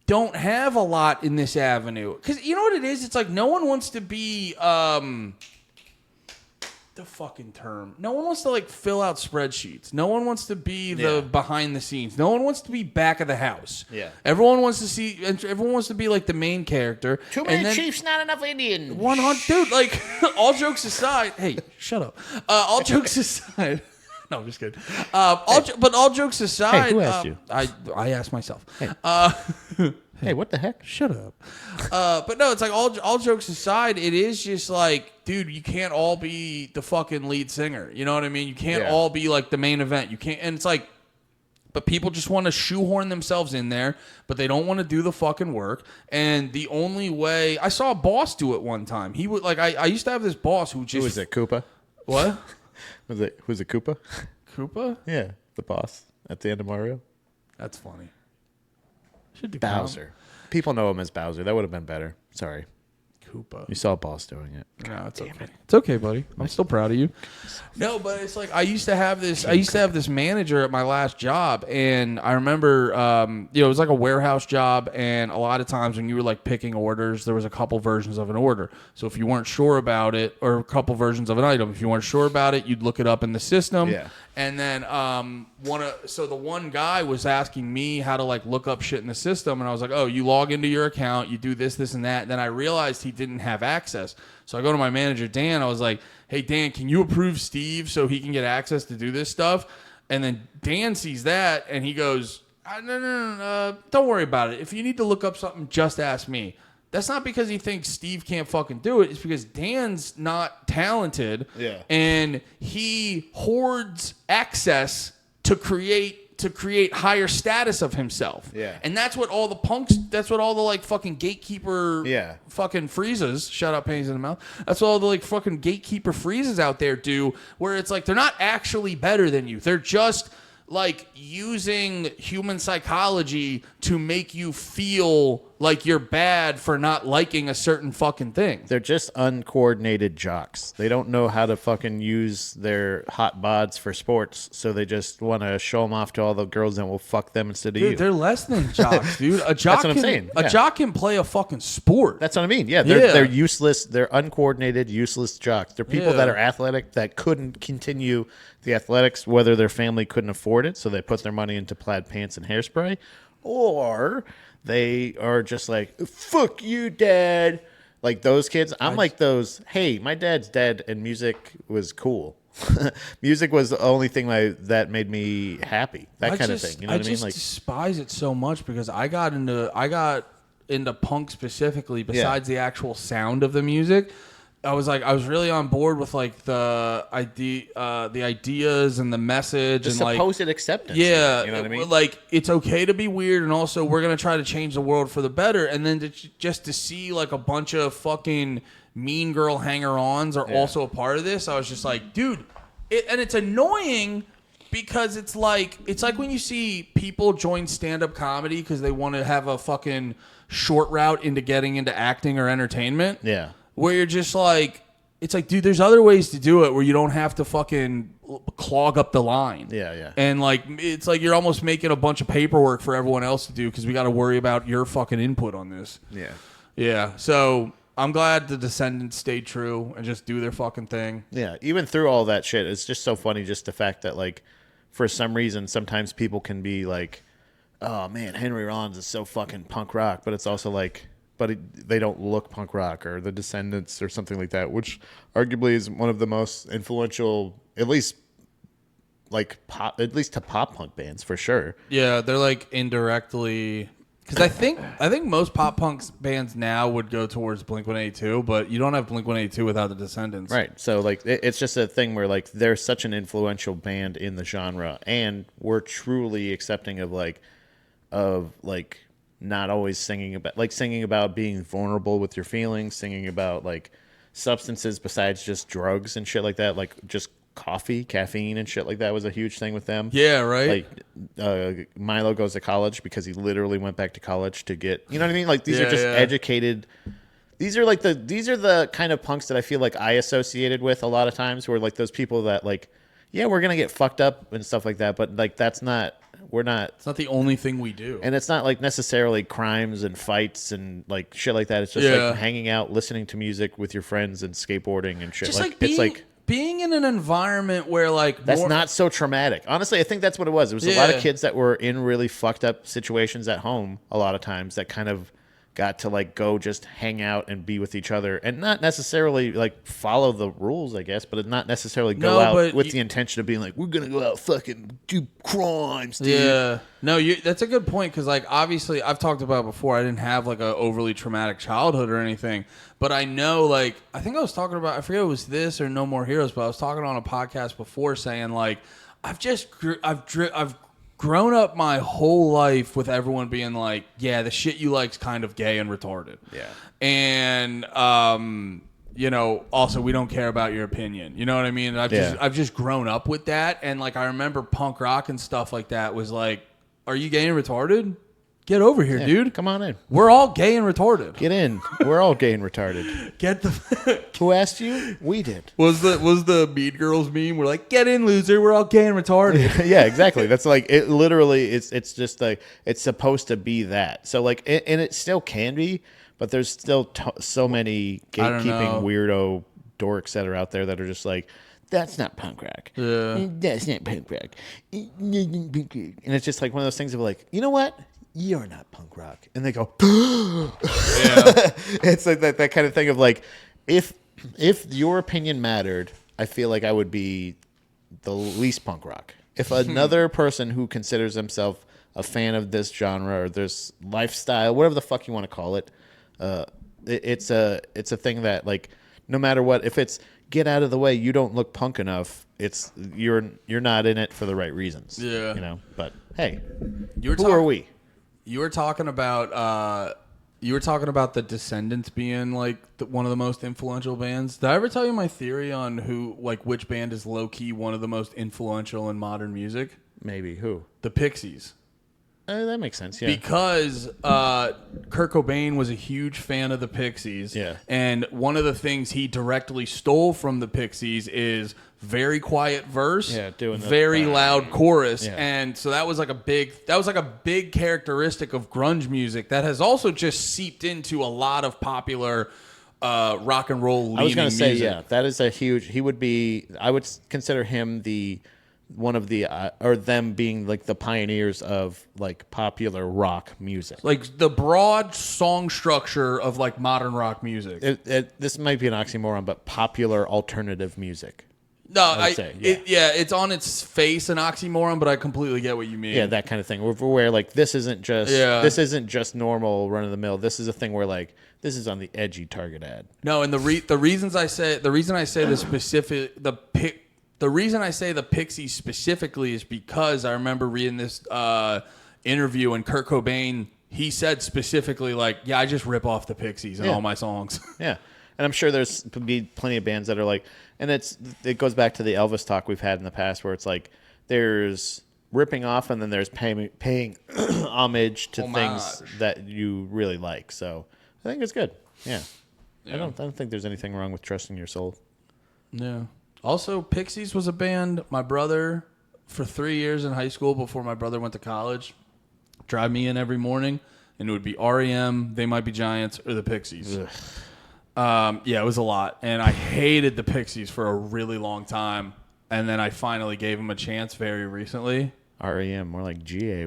don't have a lot in this avenue. Because you know what it is? It's like no one wants to be, the fucking term. No one wants to, like, fill out spreadsheets. No one wants to be the behind the scenes. No one wants to be back of the house. Yeah. Everyone wants to be, like, the main character. Too many chiefs, not enough Indians. 100, dude, like, all jokes aside. Hey, shut up. All jokes aside. No, I'm just kidding. But all jokes aside, hey, who asked you? I asked myself. Hey. Hey, what the heck? Shut up. But no, it's like all jokes aside, it is just like, dude, you can't all be the fucking lead singer. You know what I mean? You can't all be like the main event. You can't, and it's like, but people just want to shoehorn themselves in there, but they don't want to do the fucking work. And the only way I saw a boss do it one time. He would like I used to have this boss who just who was it? Koopa? What? Was it Koopa? Koopa? Yeah, the boss at the end of Mario. That's funny. Should do Bowser. People know him as Bowser. That would have been better. Sorry. Koopa. You saw Boss doing it. No, it's okay. It's okay, buddy. I'm still proud of you. No, but it's like I used to have this manager at my last job, and I remember it was like a warehouse job, and a lot of times when you were like picking orders, there was a couple versions of an order. So if you weren't sure about it, or a couple versions of an item, if you weren't sure about it, you'd look it up in the system. Yeah. And then the one guy was asking me how to like look up shit in the system, and I was like, oh, you log into your account, you do this, and that. And then I realized he didn't have access. So I go to my manager, Dan. I was like, hey, Dan, can you approve Steve so he can get access to do this stuff? And then Dan sees that, and he goes, no, don't worry about it. If you need to look up something, just ask me. That's not because he thinks Steve can't fucking do it. It's because Dan's not talented. Yeah. And he hoards access to create higher status of himself. Yeah. And that's what all the like fucking gatekeeper fucking freezes, shut up, pains in the mouth. That's what all the like fucking gatekeeper freezes out there do, where it's like they're not actually better than you. They're just like using human psychology to make you feel like you're bad for not liking a certain fucking thing. They're just uncoordinated jocks. They don't know how to fucking use their hot bods for sports, so they just want to show them off to all the girls and will fuck them instead of you. They're less than jocks, dude. A jock That's what I'm saying. A jock can play a fucking sport. That's what I mean. Yeah, they're useless. They're uncoordinated, useless jocks. They're people that are athletic that couldn't continue the athletics, whether their family couldn't afford it, so they put their money into plaid pants and hairspray, or they are just like, fuck you, Dad. Like those kids. I'm like those, hey, my dad's dead and music was cool. Music was the only thing that made me happy. That kind of thing. You know what I mean? Like, despise it so much because I got into punk specifically besides the actual sound of the music. I was really on board with like the ideas and the message the and supposed acceptance. Yeah, you know what I mean. Like it's okay to be weird, and also we're gonna try to change the world for the better. And then just to see like a bunch of fucking mean girl hanger-ons are also a part of this. I was just like, dude, and it's annoying. Because it's like when you see people join stand-up comedy because they want to have a fucking short route into getting into acting or entertainment. Yeah. Where you're just like, it's like, dude, there's other ways to do it where you don't have to fucking clog up the line. Yeah, yeah. And like, it's like you're almost making a bunch of paperwork for everyone else to do because we got to worry about your fucking input on this. Yeah. Yeah. So I'm glad the Descendants stayed true and just do their fucking thing. Yeah. Even through all that shit, it's just so funny just the fact that like, for some reason, sometimes people can be like, oh, man, Henry Rollins is so fucking punk rock. But it's also like, they don't look punk rock or the Descendants or something like that, which arguably is one of the most influential, at least to pop punk bands for sure. Yeah, they're like indirectly... Because I think most pop punk bands now would go towards Blink-182, but you don't have Blink-182 without the Descendants. Right. So like it's just a thing where like they're such an influential band in the genre, and we're truly accepting of not always singing about being vulnerable with your feelings, singing about like substances besides just drugs and shit like that, like just caffeine and shit like that was a huge thing with them. Yeah, right. Like Milo goes to college because he literally went back to college to get, you know what I mean? Like these are just educated. These are the kind of punks that I feel like I associated with a lot of times, where like those people that like, yeah, we're gonna get fucked up and stuff like that, but like it's not the only thing we do, and it's not like necessarily crimes and fights and like shit like that. It's just like hanging out, listening to music with your friends and skateboarding and shit. Just it's like being in an environment where like that's not so traumatic. Honestly, I think that's what it was. It was a lot of kids that were in really fucked up situations at home a lot of times that kind of got to like go just hang out and be with each other and not necessarily like follow the rules, I guess, but not necessarily go out with the intention of being like, we're gonna go out fucking do crimes, dude. Yeah, no, that's a good point, because like obviously I've talked about before, I didn't have like a overly traumatic childhood or anything, but I know like I think I was talking about, I forget if it was this or No More Heroes, but I was talking on a podcast before saying like I've grown up my whole life with everyone being like, yeah, the shit you like's kind of gay and retarded. Yeah. And, you know, also we don't care about your opinion. You know what I mean? I've just grown up with that. And like, I remember punk rock and stuff like that was like, are you gay and retarded? Get over here, dude. Come on in. We're all gay and retarded. Get in. We're all gay and retarded. Get the... Who asked you? We did. Was the Mean Girls meme? We're like, get in, loser. We're all gay and retarded. Yeah, exactly. That's like, it literally, it's just like, it's supposed to be that. So like, and it still can be, but there's still so many gatekeeping weirdo dorks that are out there that are just like, that's not punk rock. Yeah. That's not punk rock. And it's just like one of those things of like, you know what? You're not punk rock. And they go, yeah. It's like that kind of thing of like, if your opinion mattered, I feel like I would be the least punk rock. If another person who considers himself a fan of this genre or this lifestyle, whatever the fuck you want to call it, it's a thing that like, no matter what, if it's get out of the way, you don't look punk enough, it's you're not in it for the right reasons. Yeah. You know, but hey, who are we? You were talking about the Descendants being like one of the most influential bands. Did I ever tell you my theory on which band is low key one of the most influential in modern music? Maybe who? The Pixies. That makes sense, yeah. Because Kurt Cobain was a huge fan of the Pixies. Yeah. And one of the things he directly stole from the Pixies is very quiet verse, very loud chorus. Yeah. And so that was like a big characteristic of grunge music that has also just seeped into a lot of popular rock and roll leaning music. I was going to say, yeah, that is a huge, I would consider him one of the or them being like the pioneers of like popular rock music, like the broad song structure of like modern rock music. This might be an oxymoron, but popular alternative music. No, it's on its face an oxymoron, but I completely get what you mean. Yeah, that kind of thing. Where like this isn't just normal run of the mill. This is a thing where like this is on the edgy Target ad. No, and the reason I say the Pixies specifically is because I remember reading this interview and Kurt Cobain, he said specifically like, yeah, I just rip off the Pixies in all my songs. Yeah. And I'm sure there's be plenty of bands that are like, and it goes back to the Elvis talk we've had in the past, where it's like there's ripping off, and then there's paying homage to things that you really like. So I think it's good. Yeah. I don't think there's anything wrong with trusting your soul. Yeah. Also, Pixies was a band my brother for 3 years in high school before my brother went to college. Drive me in every morning, and it would be REM, They Might Be Giants, or the Pixies. Yeah, it was a lot. And I hated the Pixies for a really long time. And then I finally gave them a chance very recently. REM, more like GAY.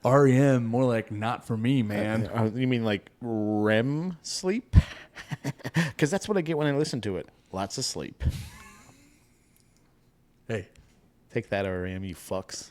REM, more like not for me, man. You mean like REM sleep? Because that's what I get when I listen to it. Lots of sleep. Hey. Take that, REM, you fucks.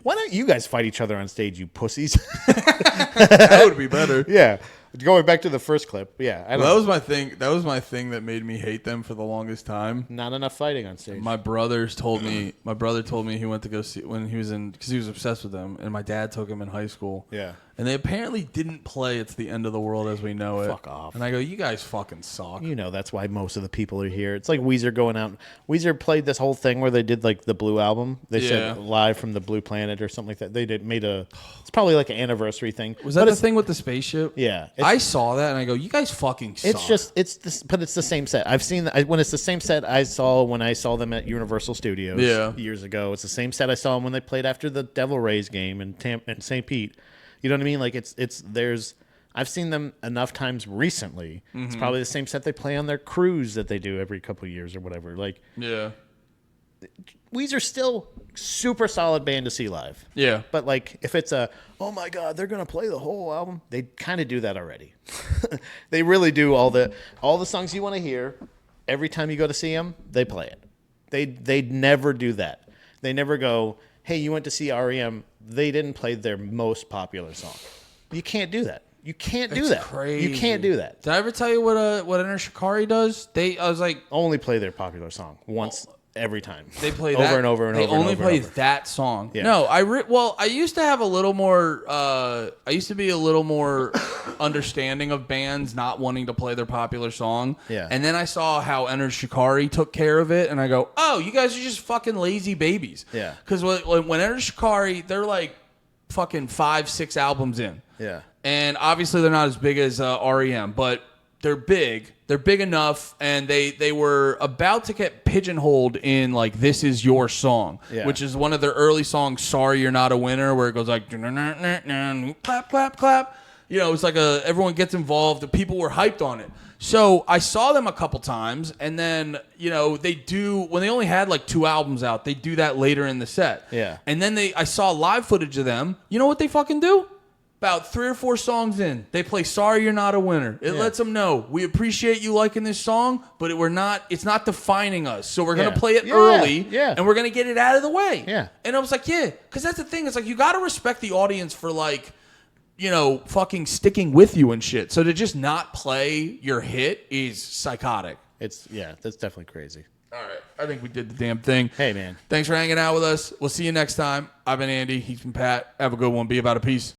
Why don't you guys fight each other on stage, you pussies? That would be better. Yeah. Going back to the first clip. Yeah. That was my thing. That was my thing that made me hate them for the longest time. Not enough fighting on stage. My brother told me he went to go see when he was because he was obsessed with them, and my dad took him in high school. Yeah. And they apparently didn't play It's the End of the World as We Know It. Fuck off. And I go, you guys fucking suck. You know, that's why most of the people are here. It's like Weezer going out. Weezer played this whole thing where they did like the Blue album. They said live from the Blue Planet or something like that. They it's probably like an anniversary thing. Was that the thing with the spaceship? Yeah. I saw that and I go, you guys fucking suck. It's the same set. I've seen when it's the same set I saw when I saw them at Universal Studios years ago. It's the same set I saw them when they played after the Devil Rays game in St. Pete. You know what I mean? Like I've seen them enough times recently. Mm-hmm. It's probably the same set they play on their cruise that they do every couple of years or whatever. Like, yeah, Weezer's still super solid band to see live. Yeah, but like if it's oh my god, they're gonna play the whole album, they kind of do that already. They really do all the songs you want to hear. Every time you go to see them, they play it. They never do that. They never go, hey, you went to see REM. They didn't play their most popular song. You can't do that. You can't do that. Crazy. You can't do that. Did I ever tell you what Enter Shikari does? I was like, only play their popular song once every time. They play over that, and over and they over. They only and over play and over. that song. Yeah. No, I used to have a little more. I used to be a little more understanding of bands not wanting to play their popular song. Yeah. And then I saw how Enter Shikari took care of it, and I go, oh, you guys are just fucking lazy babies. Yeah. Because when Enter Shikari, they're like fucking 5-6 albums in. Yeah. And obviously they're not as big as REM, but they're big. They're big enough, and they were about to get pigeonholed in like This Is Your Song, which is one of their early songs, Sorry You're Not a Winner, where it goes like clap, clap, clap. You know, it's like everyone gets involved. The people were hyped on it. So I saw them a couple times, and then, you know, when they only had like 2 albums out, they do that later in the set. Yeah. And then I saw live footage of them. You know what they fucking do? About 3 or 4 songs in, they play Sorry You're Not a Winner. It lets them know, we appreciate you liking this song, but it's not defining us. So we're going to play it early, and we're going to get it out of the way. Yeah. And I was like, because that's the thing. It's like, you got to respect the audience for like, you know, fucking sticking with you and shit. So to just not play your hit is psychotic. That's definitely crazy. All right. I think we did the damn thing. Hey, man. Thanks for hanging out with us. We'll see you next time. I've been Andy. He's been Pat. Have a good one. Be about a peace.